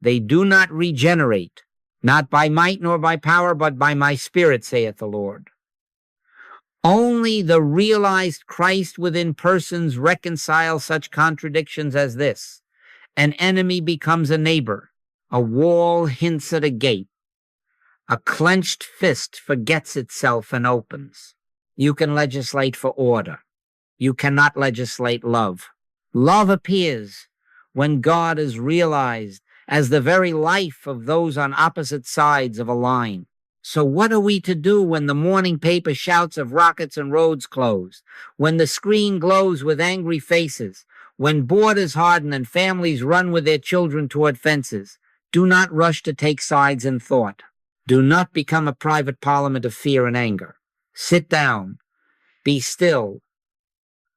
They do not regenerate, not by might nor by power, but by my Spirit, saith the Lord. Only the realized Christ within persons reconcile such contradictions as this. An enemy becomes a neighbor. A wall hints at a gate. A clenched fist forgets itself and opens. You can legislate for order. You cannot legislate love. Love appears when God is realized as the very life of those on opposite sides of a line. So what are we to do when the morning paper shouts of rockets and roads closed, when the screen glows with angry faces, when borders harden and families run with their children toward fences? Do not rush to take sides in thought. Do not become a private parliament of fear and anger. Sit down, be still,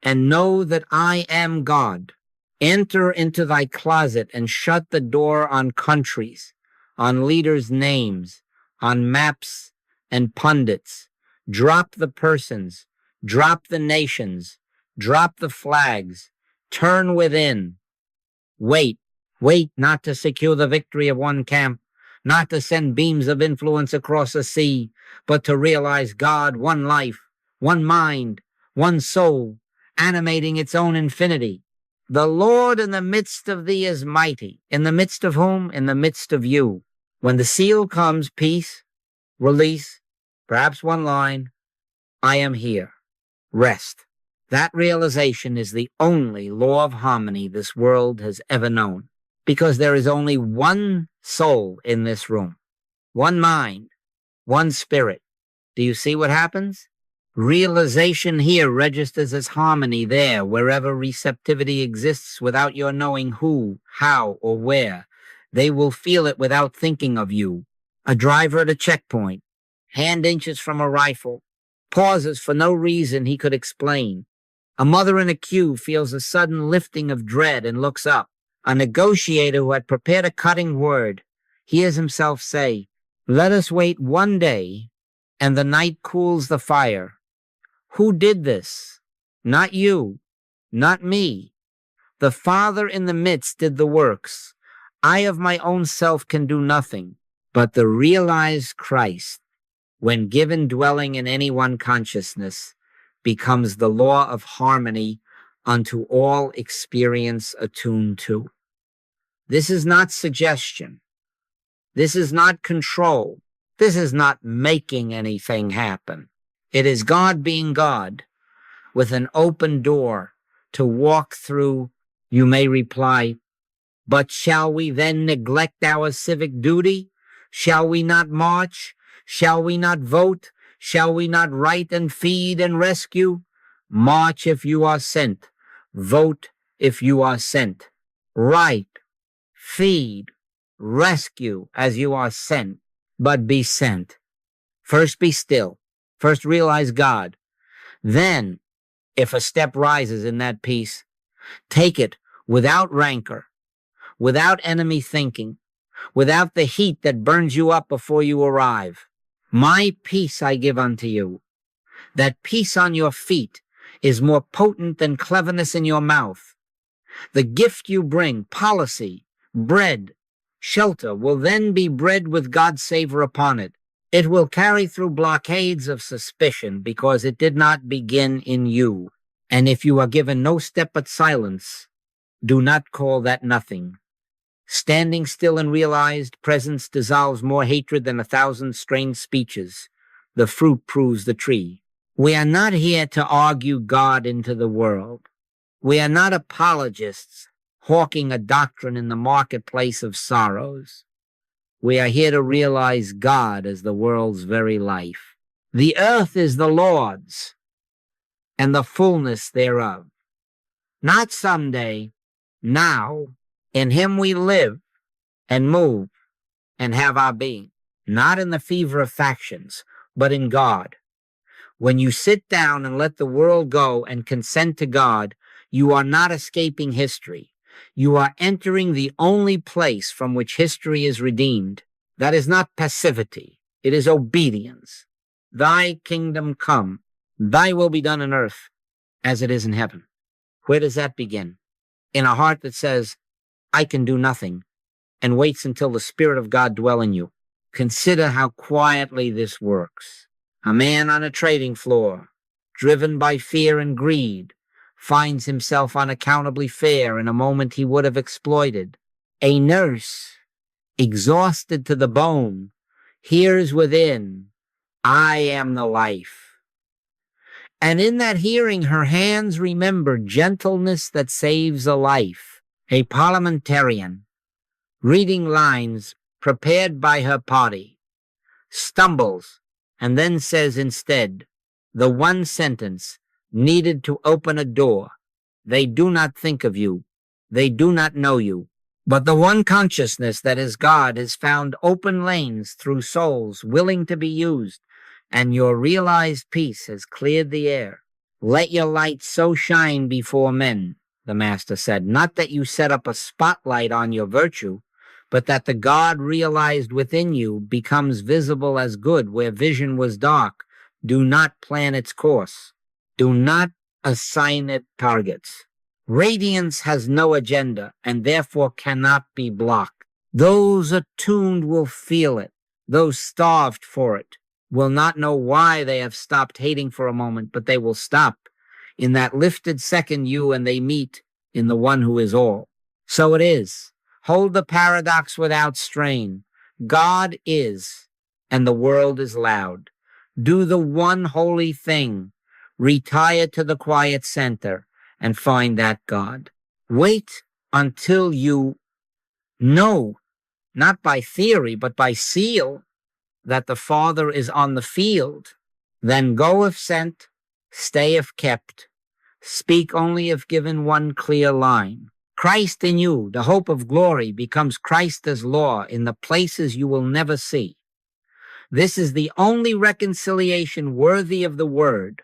and know that I am God. Enter into thy closet and shut the door on countries, on leaders' names, on maps and pundits. Drop the persons, drop the nations, drop the flags, turn within. Wait not to secure the victory of one camp, not to send beams of influence across a sea, but to realize God, one life, one mind, one soul, animating its own infinity. The Lord in the midst of thee is mighty. In the midst of whom? In the midst of you. When the seal comes, peace, release, perhaps one line, I am here. Rest. That realization is the only law of harmony this world has ever known, because there is only one soul in this room, one mind, one spirit. Do you see what happens? Realization here registers as harmony there, wherever receptivity exists without your knowing who, how, or where. They will feel it without thinking of you. A driver at a checkpoint, hand inches from a rifle, pauses for no reason he could explain. A mother in a queue feels a sudden lifting of dread and looks up. A negotiator who had prepared a cutting word hears himself say, let us wait one day, and the night cools the fire. Who did this? Not you, not me. The Father in the midst did the works. I of my own self can do nothing, but the realized Christ, when given dwelling in any one consciousness, becomes the law of harmony unto all experience attuned to. This is not suggestion. This is not control. This is not making anything happen. It is God being God with an open door to walk through. You may reply, but shall we then neglect our civic duty? Shall we not march? Shall we not vote? Shall we not write and feed and rescue? March if you are sent. Vote if you are sent. Write, feed, rescue as you are sent, but be sent. First be still. First realize God. Then, if a step rises in that peace, take it without rancor, without enemy thinking, without the heat that burns you up before you arrive. My peace I give unto you. That peace on your feet is more potent than cleverness in your mouth. The gift you bring, policy, bread, shelter, will then be bread with God's savor upon it. It will carry through blockades of suspicion because it did not begin in you. And if you are given no step but silence, do not call that nothing. Standing still and realized presence dissolves more hatred than 1,000 strange speeches. The fruit proves the tree. We are not here to argue God into the world. We are not apologists hawking a doctrine in the marketplace of sorrows. We are here to realize God as the world's very life. The earth is the Lord's, and the fullness thereof. Not someday, now. In him we live and move and have our being. Not in the fever of factions, but in God. When you sit down and let the world go and consent to God, you are not escaping history. You are entering the only place from which history is redeemed. That is not passivity. It is obedience. Thy kingdom come. Thy will be done on earth as it is in heaven. Where does that begin? In a heart that says, I can do nothing, and waits until the Spirit of God dwell in you. Consider how quietly this works. A man on a trading floor, driven by fear and greed, finds himself unaccountably fair in a moment he would have exploited. A nurse, exhausted to the bone, hears within, I am the life. And in that hearing, her hands remember gentleness that saves a life. A parliamentarian, reading lines prepared by her party, stumbles and then says instead the one sentence needed to open a door. They do not think of you. They do not know you. But the one consciousness that is God has found open lanes through souls willing to be used, and your realized peace has cleared the air. Let your light so shine before men, the Master said, not that you set up a spotlight on your virtue, but that the God realized within you becomes visible as good where vision was dark. Do not plan its course. Do not assign it targets. Radiance has no agenda and therefore cannot be blocked. Those attuned will feel it. Those starved for it will not know why they have stopped hating for a moment, but they will stop in that lifted second you and they meet in the one who is all. So it is. Hold the paradox without strain. God is, and the world is loud. Do the one holy thing. Retire to the quiet center and find that God. Wait until you know, not by theory, but by seal, that the Father is on the field. Then go if sent, stay if kept. Speak only if given one clear line. Christ in you, the hope of glory, becomes Christ as law in the places you will never see. This is the only reconciliation worthy of the word,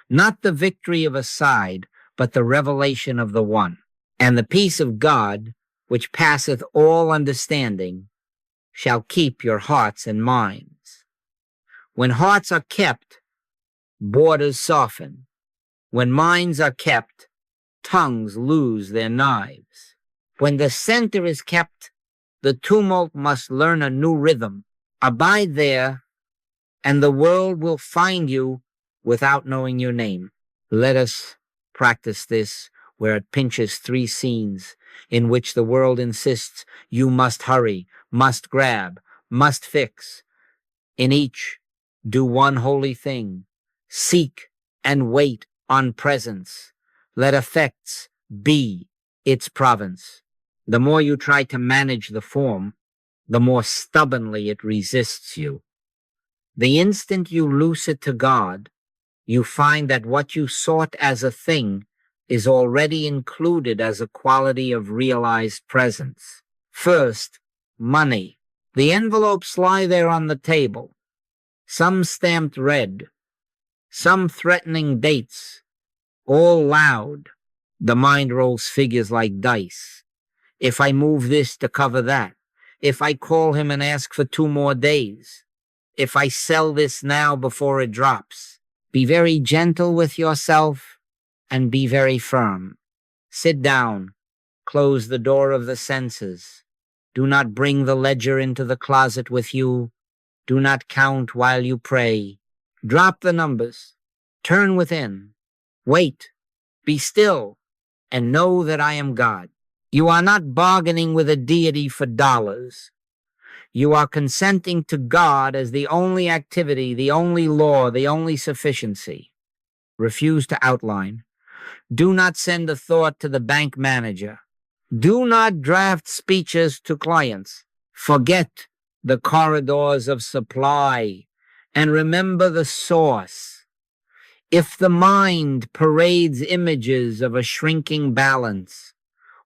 not the victory of a side, but the revelation of the one. And the peace of God, which passeth all understanding, shall keep your hearts and minds. When hearts are kept, borders soften. When minds are kept, tongues lose their knives. When the center is kept, the tumult must learn a new rhythm. Abide there, and the world will find you without knowing your name. Let us practice this where it pinches 3 scenes in which the world insists you must hurry, must grab, must fix. In each, do one holy thing. Seek and wait on presence. Let effects be its province. The more you try to manage the form, the more stubbornly it resists you. The instant you loose it to God, you find that what you sought as a thing is already included as a quality of realized presence. First, money. The envelopes lie there on the table, some stamped red, some threatening dates, all loud. The mind rolls figures like dice. If I move this to cover that, if I call him and ask for 2 more days, if I sell this now before it drops. Be very gentle with yourself and be very firm. Sit down, close the door of the senses. Do not bring the ledger into the closet with you. Do not count while you pray. Drop the numbers. Turn within. Wait Be still and know that I am God. You are not bargaining with a deity for dollars. You are consenting to God as the only activity, the only law, the only sufficiency. Refuse to outline. Do not send a thought to the bank manager. Do not draft speeches to clients. Forget the corridors of supply and remember the source. If the mind parades images of a shrinking balance,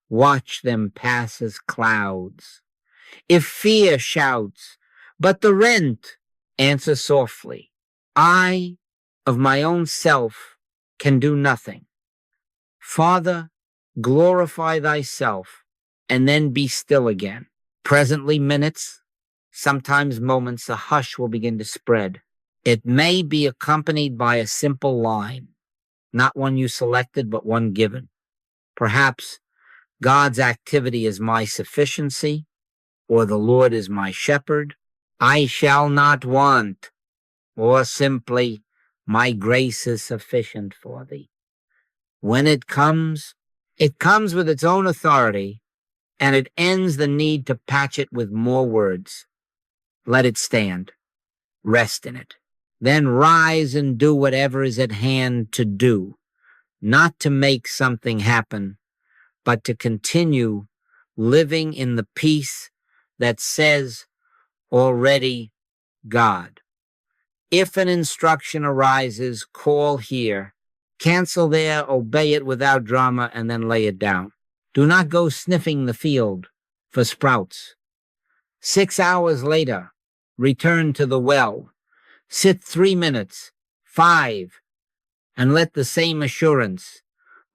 watch them pass as clouds. If fear shouts, "But the rent," answer softly, "I, of my own self, can do nothing." Father, glorify thyself, and then be still again. Presently minutes, sometimes moments, a hush will begin to spread. It may be accompanied by a simple line, not one you selected, but one given. Perhaps God's activity is my sufficiency, or the Lord is my shepherd. I shall not want, or simply, my grace is sufficient for thee. When it comes with its own authority, and it ends the need to patch it with more words. Let it stand. Rest in it. Then rise and do whatever is at hand to do, not to make something happen, but to continue living in the peace that says already God. If an instruction arises, call here, cancel there, obey it without drama, and then lay it down. Do not go sniffing the field for sprouts. 6 hours later, return to the well. Sit 3 minutes, 5, and let the same assurance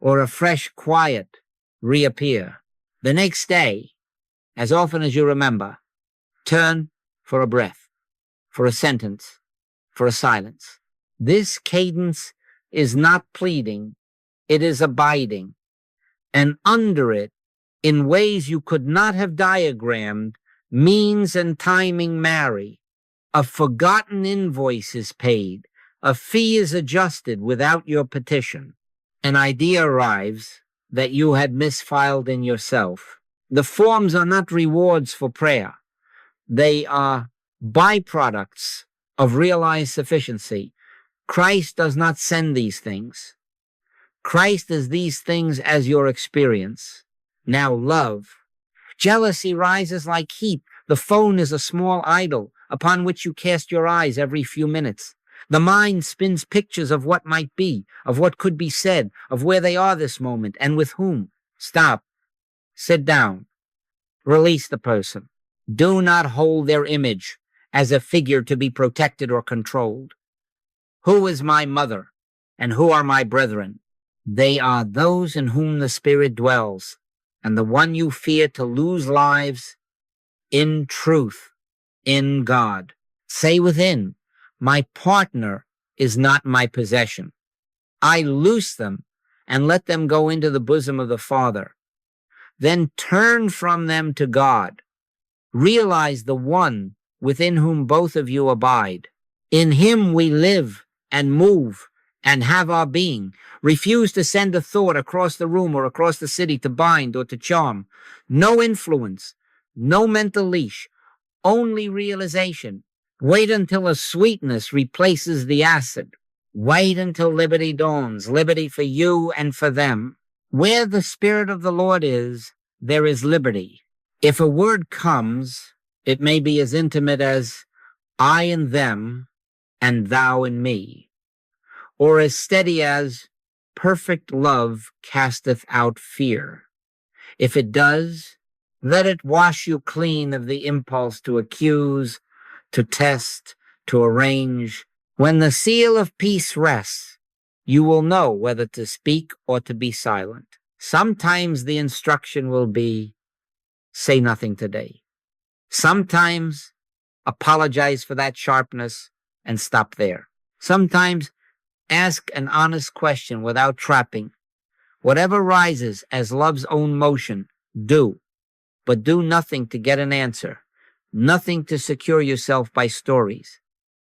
or a fresh quiet reappear. The next day, as often as you remember, turn for a breath, for a sentence, for a silence. This cadence is not pleading, it is abiding. And under it, in ways you could not have diagrammed, means and timing marry. A forgotten invoice is paid. A fee is adjusted without your petition. An idea arrives that you had misfiled in yourself. The forms are not rewards for prayer. They are byproducts of realized sufficiency. Christ does not send these things. Christ is these things as your experience. Now love. Jealousy rises like heat. The phone is a small idol upon which you cast your eyes every few minutes. The mind spins pictures of what might be, of what could be said, of where they are this moment, and with whom. Stop. Sit down. Release the person. Do not hold their image as a figure to be protected or controlled. Who is my mother, and who are my brethren? They are those in whom the Spirit dwells, and the one you fear to lose lives in truth, in God. Say within, my partner is not my possession. I loose them and let them go into the bosom of the Father. Then turn from them to God. Realize the one within whom both of you abide. In him we live and move and have our being. Refuse to send a thought across the room or across the city to bind or to charm. No influence, no mental leash, only realization. Wait until a sweetness replaces the acid. Wait until liberty dawns, liberty for you and for them. Where the Spirit of the Lord is, there is liberty. If a word comes, it may be as intimate as I and them and thou and me, or as steady as perfect love casteth out fear. If it does, let it wash you clean of the impulse to accuse, to test, to arrange. When the seal of peace rests, you will know whether to speak or to be silent. Sometimes the instruction will be, say nothing today. Sometimes apologize for that sharpness and stop there. Sometimes ask an honest question without trapping. Whatever rises as love's own motion, do. But do nothing to get an answer, nothing to secure yourself by stories.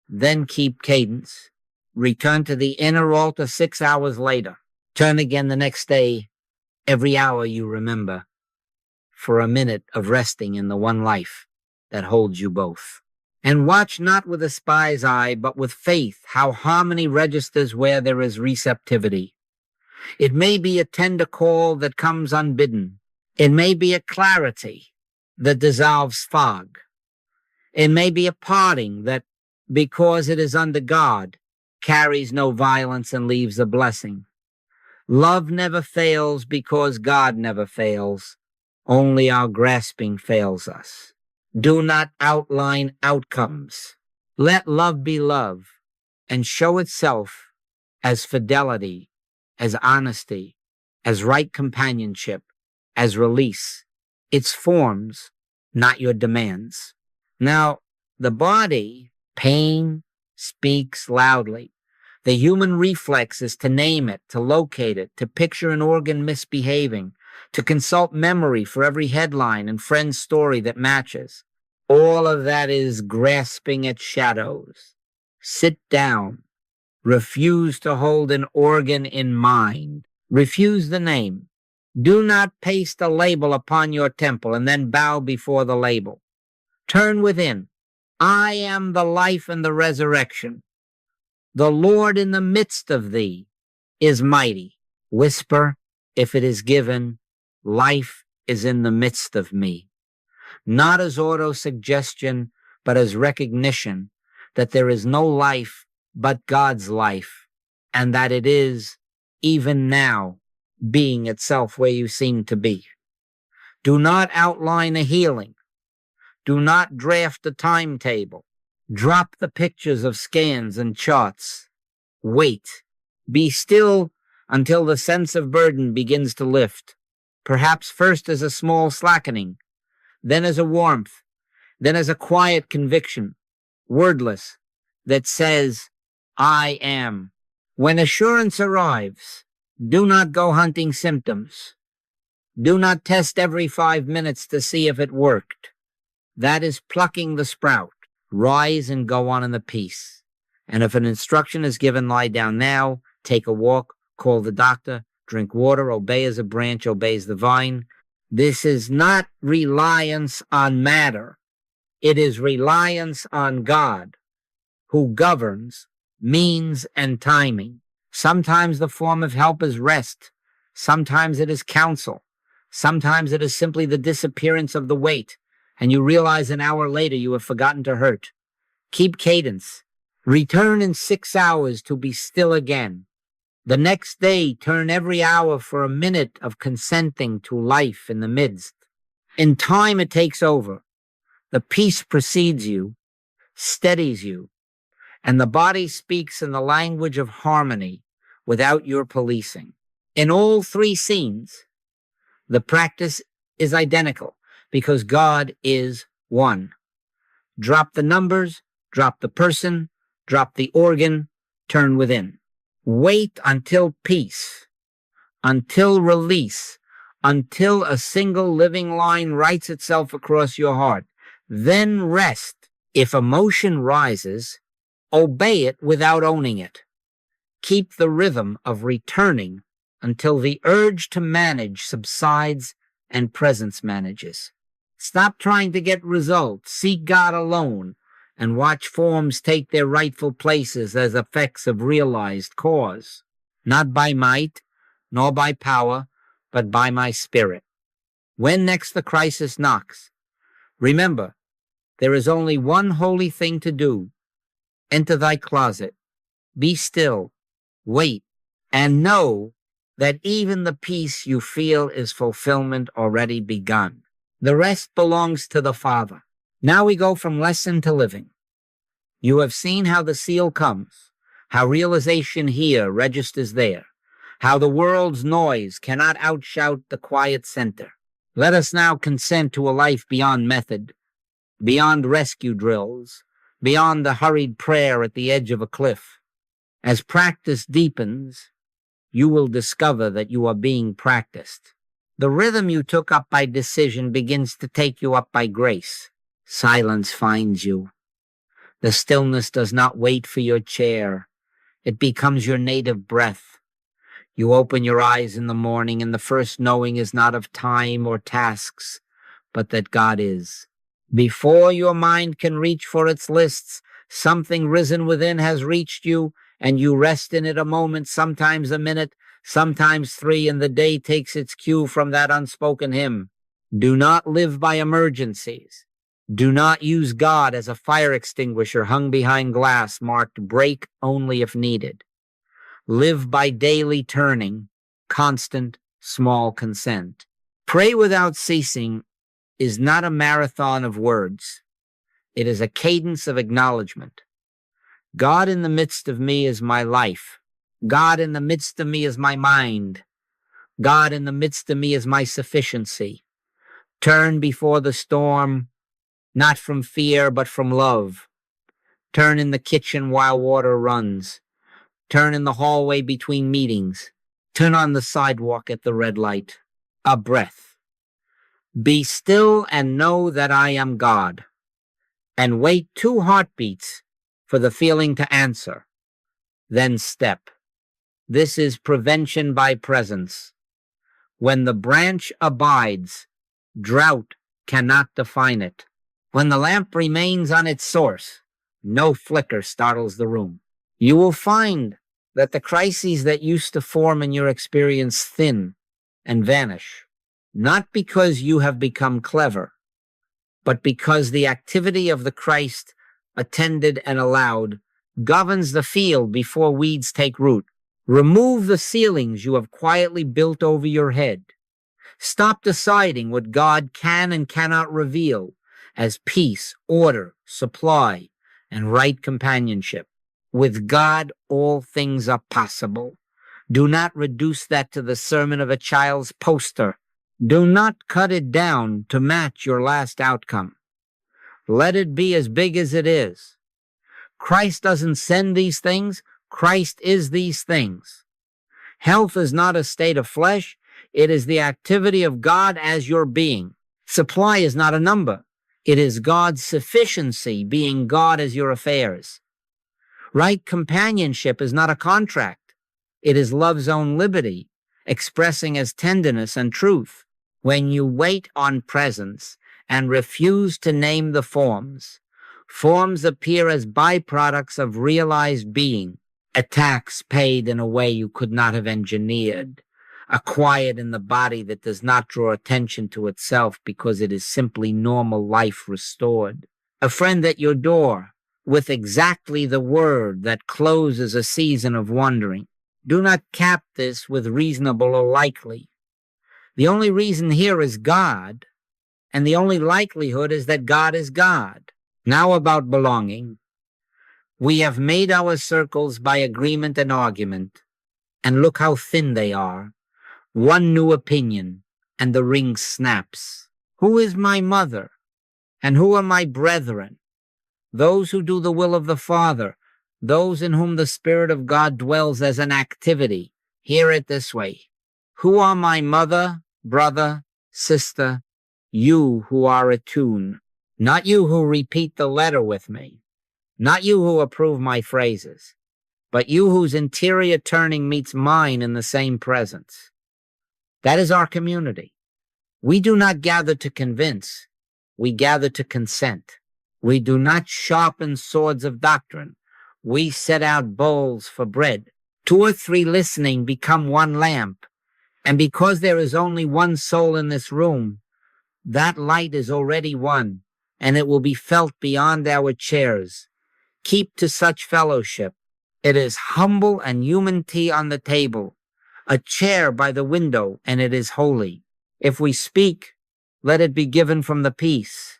Then keep cadence. Return to the inner altar 6 hours later. Turn again the next day, every hour you remember, for a minute of resting in the one life that holds you both. And watch not with a spy's eye, but with faith, how harmony registers where there is receptivity. It may be a tender call that comes unbidden. It may be a clarity that dissolves fog. It may be a parting that, because it is under God, carries no violence and leaves a blessing. Love never fails because God never fails. Only our grasping fails us. Do not outline outcomes. Let love be love and show itself as fidelity, as honesty, as right companionship, as release. Its forms, not your demands. Now, the body, pain, speaks loudly. The human reflex is to name it, to locate it, to picture an organ misbehaving, to consult memory for every headline and friend's story that matches. All of that is grasping at shadows. Sit down. Refuse to hold an organ in mind. Refuse the name. Do not paste a label upon your temple and then bow before the label. Turn within. I am the life and the resurrection. The Lord in the midst of thee is mighty. Whisper, if it is given, life is in the midst of me. Not as auto-suggestion, but as recognition that there is no life but God's life, and that it is, even now, being itself where you seem to be. Do not outline a healing. Do not draft a timetable. Drop the pictures of scans and charts. Wait. Be still until the sense of burden begins to lift. Perhaps first as a small slackening, then as a warmth, then as a quiet conviction, wordless, that says, I am. When assurance arrives, do not go hunting symptoms. Do not test every 5 minutes to see if it worked. That is plucking the sprout. Rise and go on in the peace. And if an instruction is given, lie down now, take a walk, call the doctor, drink water, obey as a branch obeys the vine. This is not reliance on matter. It is reliance on God, who governs means and timing. Sometimes the form of help is rest. Sometimes it is counsel. Sometimes it is simply the disappearance of the weight, and you realize an hour later you have forgotten to hurt. Keep cadence. Return in 6 hours to be still again. The next day, turn every hour for a minute of consenting to life in the midst. In time, it takes over. The peace precedes you, steadies you, and the body speaks in the language of harmony without your policing. In all 3 scenes, the practice is identical because God is one. Drop the numbers, drop the person, drop the organ, turn within. Wait until peace, until release, until a single living line writes itself across your heart. Then rest. If emotion rises, obey it without owning it. Keep the rhythm of returning until the urge to manage subsides and presence manages. Stop trying to get results. Seek God alone and watch forms take their rightful places as effects of realized cause. Not by might, nor by power, but by my spirit. When next the crisis knocks, remember, there is only one holy thing to do. Enter thy closet, be still, wait, and know that even the peace you feel is fulfillment already begun. The rest belongs to the Father. Now we go from lesson to living. You have seen how the seal comes, how realization here registers there, how the world's noise cannot outshout the quiet center. Let us now consent to a life beyond method, beyond rescue drills, beyond the hurried prayer at the edge of a cliff. As practice deepens, you will discover that you are being practiced. The rhythm you took up by decision begins to take you up by grace. Silence finds you. The stillness does not wait for your chair. It becomes your native breath. You open your eyes in the morning, and the first knowing is not of time or tasks, but that God is. Before your mind can reach for its lists, something risen within has reached you, and you rest in it a moment, sometimes a minute, sometimes 3, and the day takes its cue from that unspoken hymn. Do not live by emergencies. Do not use God as a fire extinguisher hung behind glass marked break only if needed. Live by daily turning, constant, small consent. Pray without ceasing is not a marathon of words. It is a cadence of acknowledgement. God in the midst of me is my life. God in the midst of me is my mind. God in the midst of me is my sufficiency. Turn before the storm, not from fear, but from love. Turn in the kitchen while water runs. Turn in the hallway between meetings. Turn on the sidewalk at the red light. A breath. Be still and know that I am God. And wait 2 heartbeats for the feeling to answer. Then step. This is prevention by presence. When the branch abides, drought cannot define it. When the lamp remains on its source, no flicker startles the room. You will find that the crises that used to form in your experience thin and vanish, not because you have become clever, but because the activity of the Christ attended and allowed governs the field before weeds take root. Remove the ceilings you have quietly built over your head. Stop deciding what God can and cannot reveal as peace, order, supply, and right companionship. With God, all things are possible. Do not reduce that to the sermon of a child's poster. Do not cut it down to match your last outcome. Let it be as big as it is. Christ doesn't send these things. Christ is these things. Health is not a state of flesh. It is the activity of God as your being. Supply is not a number. It is God's sufficiency being God as your affairs. Right companionship is not a contract. It is love's own liberty, expressing as tenderness and truth. When you wait on presence and refuse to name the forms, forms appear as byproducts of realized being, attacks paid in a way you could not have engineered, a quiet in the body that does not draw attention to itself because it is simply normal life restored, a friend at your door with exactly the word that closes a season of wandering. Do not cap this with reasonable or likely. The only reason here is God, and the only likelihood is that God is God. Now about belonging. We have made our circles by agreement and argument, and look how thin they are. One new opinion, and the ring snaps. Who is my mother? And who are my brethren? Those who do the will of the Father, those in whom the Spirit of God dwells as an activity. Hear it this way. Who are my mother, brother, sister? You who are attuned. Not you who repeat the letter with me. Not you who approve my phrases, but you whose interior turning meets mine in the same presence. That is our community. We do not gather to convince. We gather to consent. We do not sharpen swords of doctrine. We set out bowls for bread. 2 or 3 listening become one lamp. And because there is only one soul in this room, that light is already one, and it will be felt beyond our chairs. Keep to such fellowship. It is humble and human tea on the table, a chair by the window, and it is holy. If we speak, let it be given from the peace.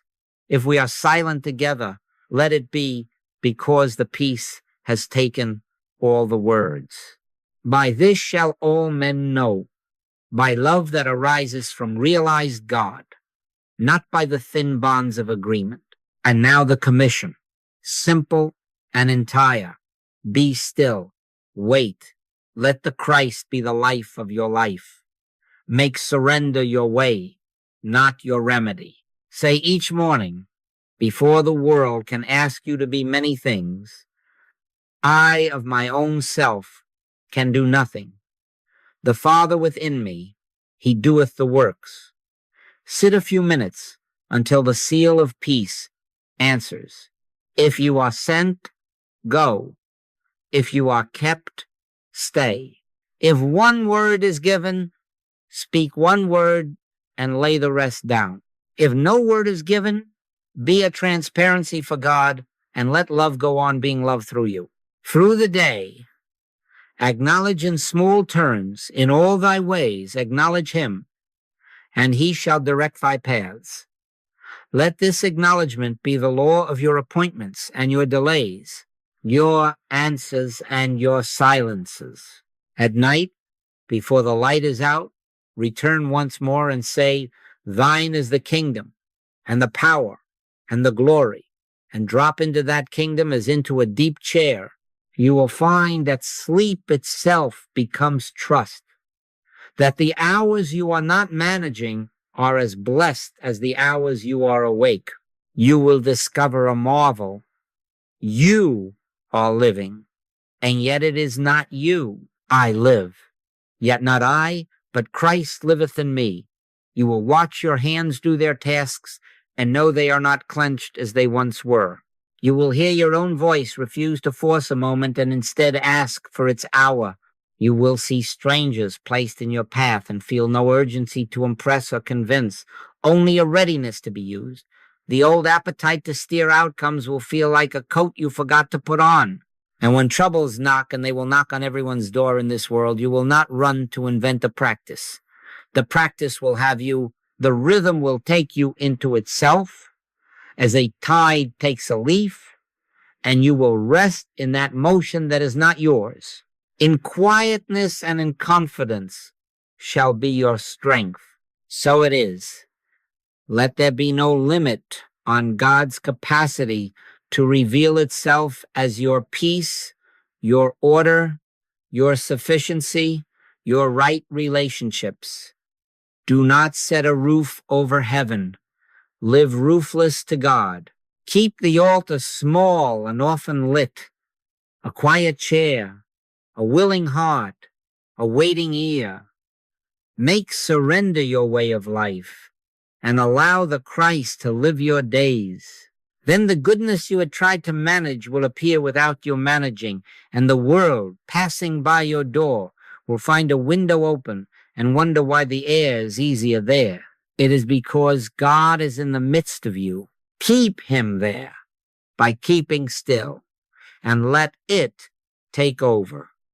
If we are silent together, let it be because the peace has taken all the words. By this shall all men know, by love that arises from realized God, not by the thin bonds of agreement. And now the commission, simple and entire. Be still, wait, let the Christ be the life of your life. Make surrender your way, not your remedy. Say each morning, before the world can ask you to be many things, I of my own self can do nothing. The Father within me, he doeth the works. Sit a few minutes until the seal of peace answers. If you are sent, go. If you are kept, stay. If one word is given, speak one word and lay the rest down. If no word is given, be a transparency for God and let love go on being loved through you. Through the day, acknowledge in small turns, in all thy ways, acknowledge him, and he shall direct thy paths. Let this acknowledgement be the law of your appointments and your delays, your answers and your silences. At night, before the light is out, return once more and say, thine is the kingdom and the power and the glory, and drop into that kingdom as into a deep chair. You will find that sleep itself becomes trust, that the hours you are not managing are as blessed as the hours you are awake. You will discover a marvel. You are living, and yet it is not you. I live, yet not I, but Christ liveth in me. You will watch your hands do their tasks and know they are not clenched as they once were. You will hear your own voice refuse to force a moment and instead ask for its hour. You will see strangers placed in your path and feel no urgency to impress or convince, only a readiness to be used. The old appetite to steer outcomes will feel like a coat you forgot to put on. And when troubles knock, and they will knock on everyone's door in this world, you will not run to invent a practice. The practice will have you, the rhythm will take you into itself, as a tide takes a leaf, and you will rest in that motion that is not yours. In quietness and in confidence shall be your strength. So it is. Let there be no limit on God's capacity to reveal itself as your peace, your order, your sufficiency, your right relationships. Do not set a roof over heaven. Live roofless to God. Keep the altar small and often lit. A quiet chair, a willing heart, a waiting ear. Make surrender your way of life and allow the Christ to live your days. Then the goodness you had tried to manage will appear without your managing, and the world passing by your door will find a window open and wonder why the air is easier there. It is because God is in the midst of you. Keep him there by keeping still, and let it take over.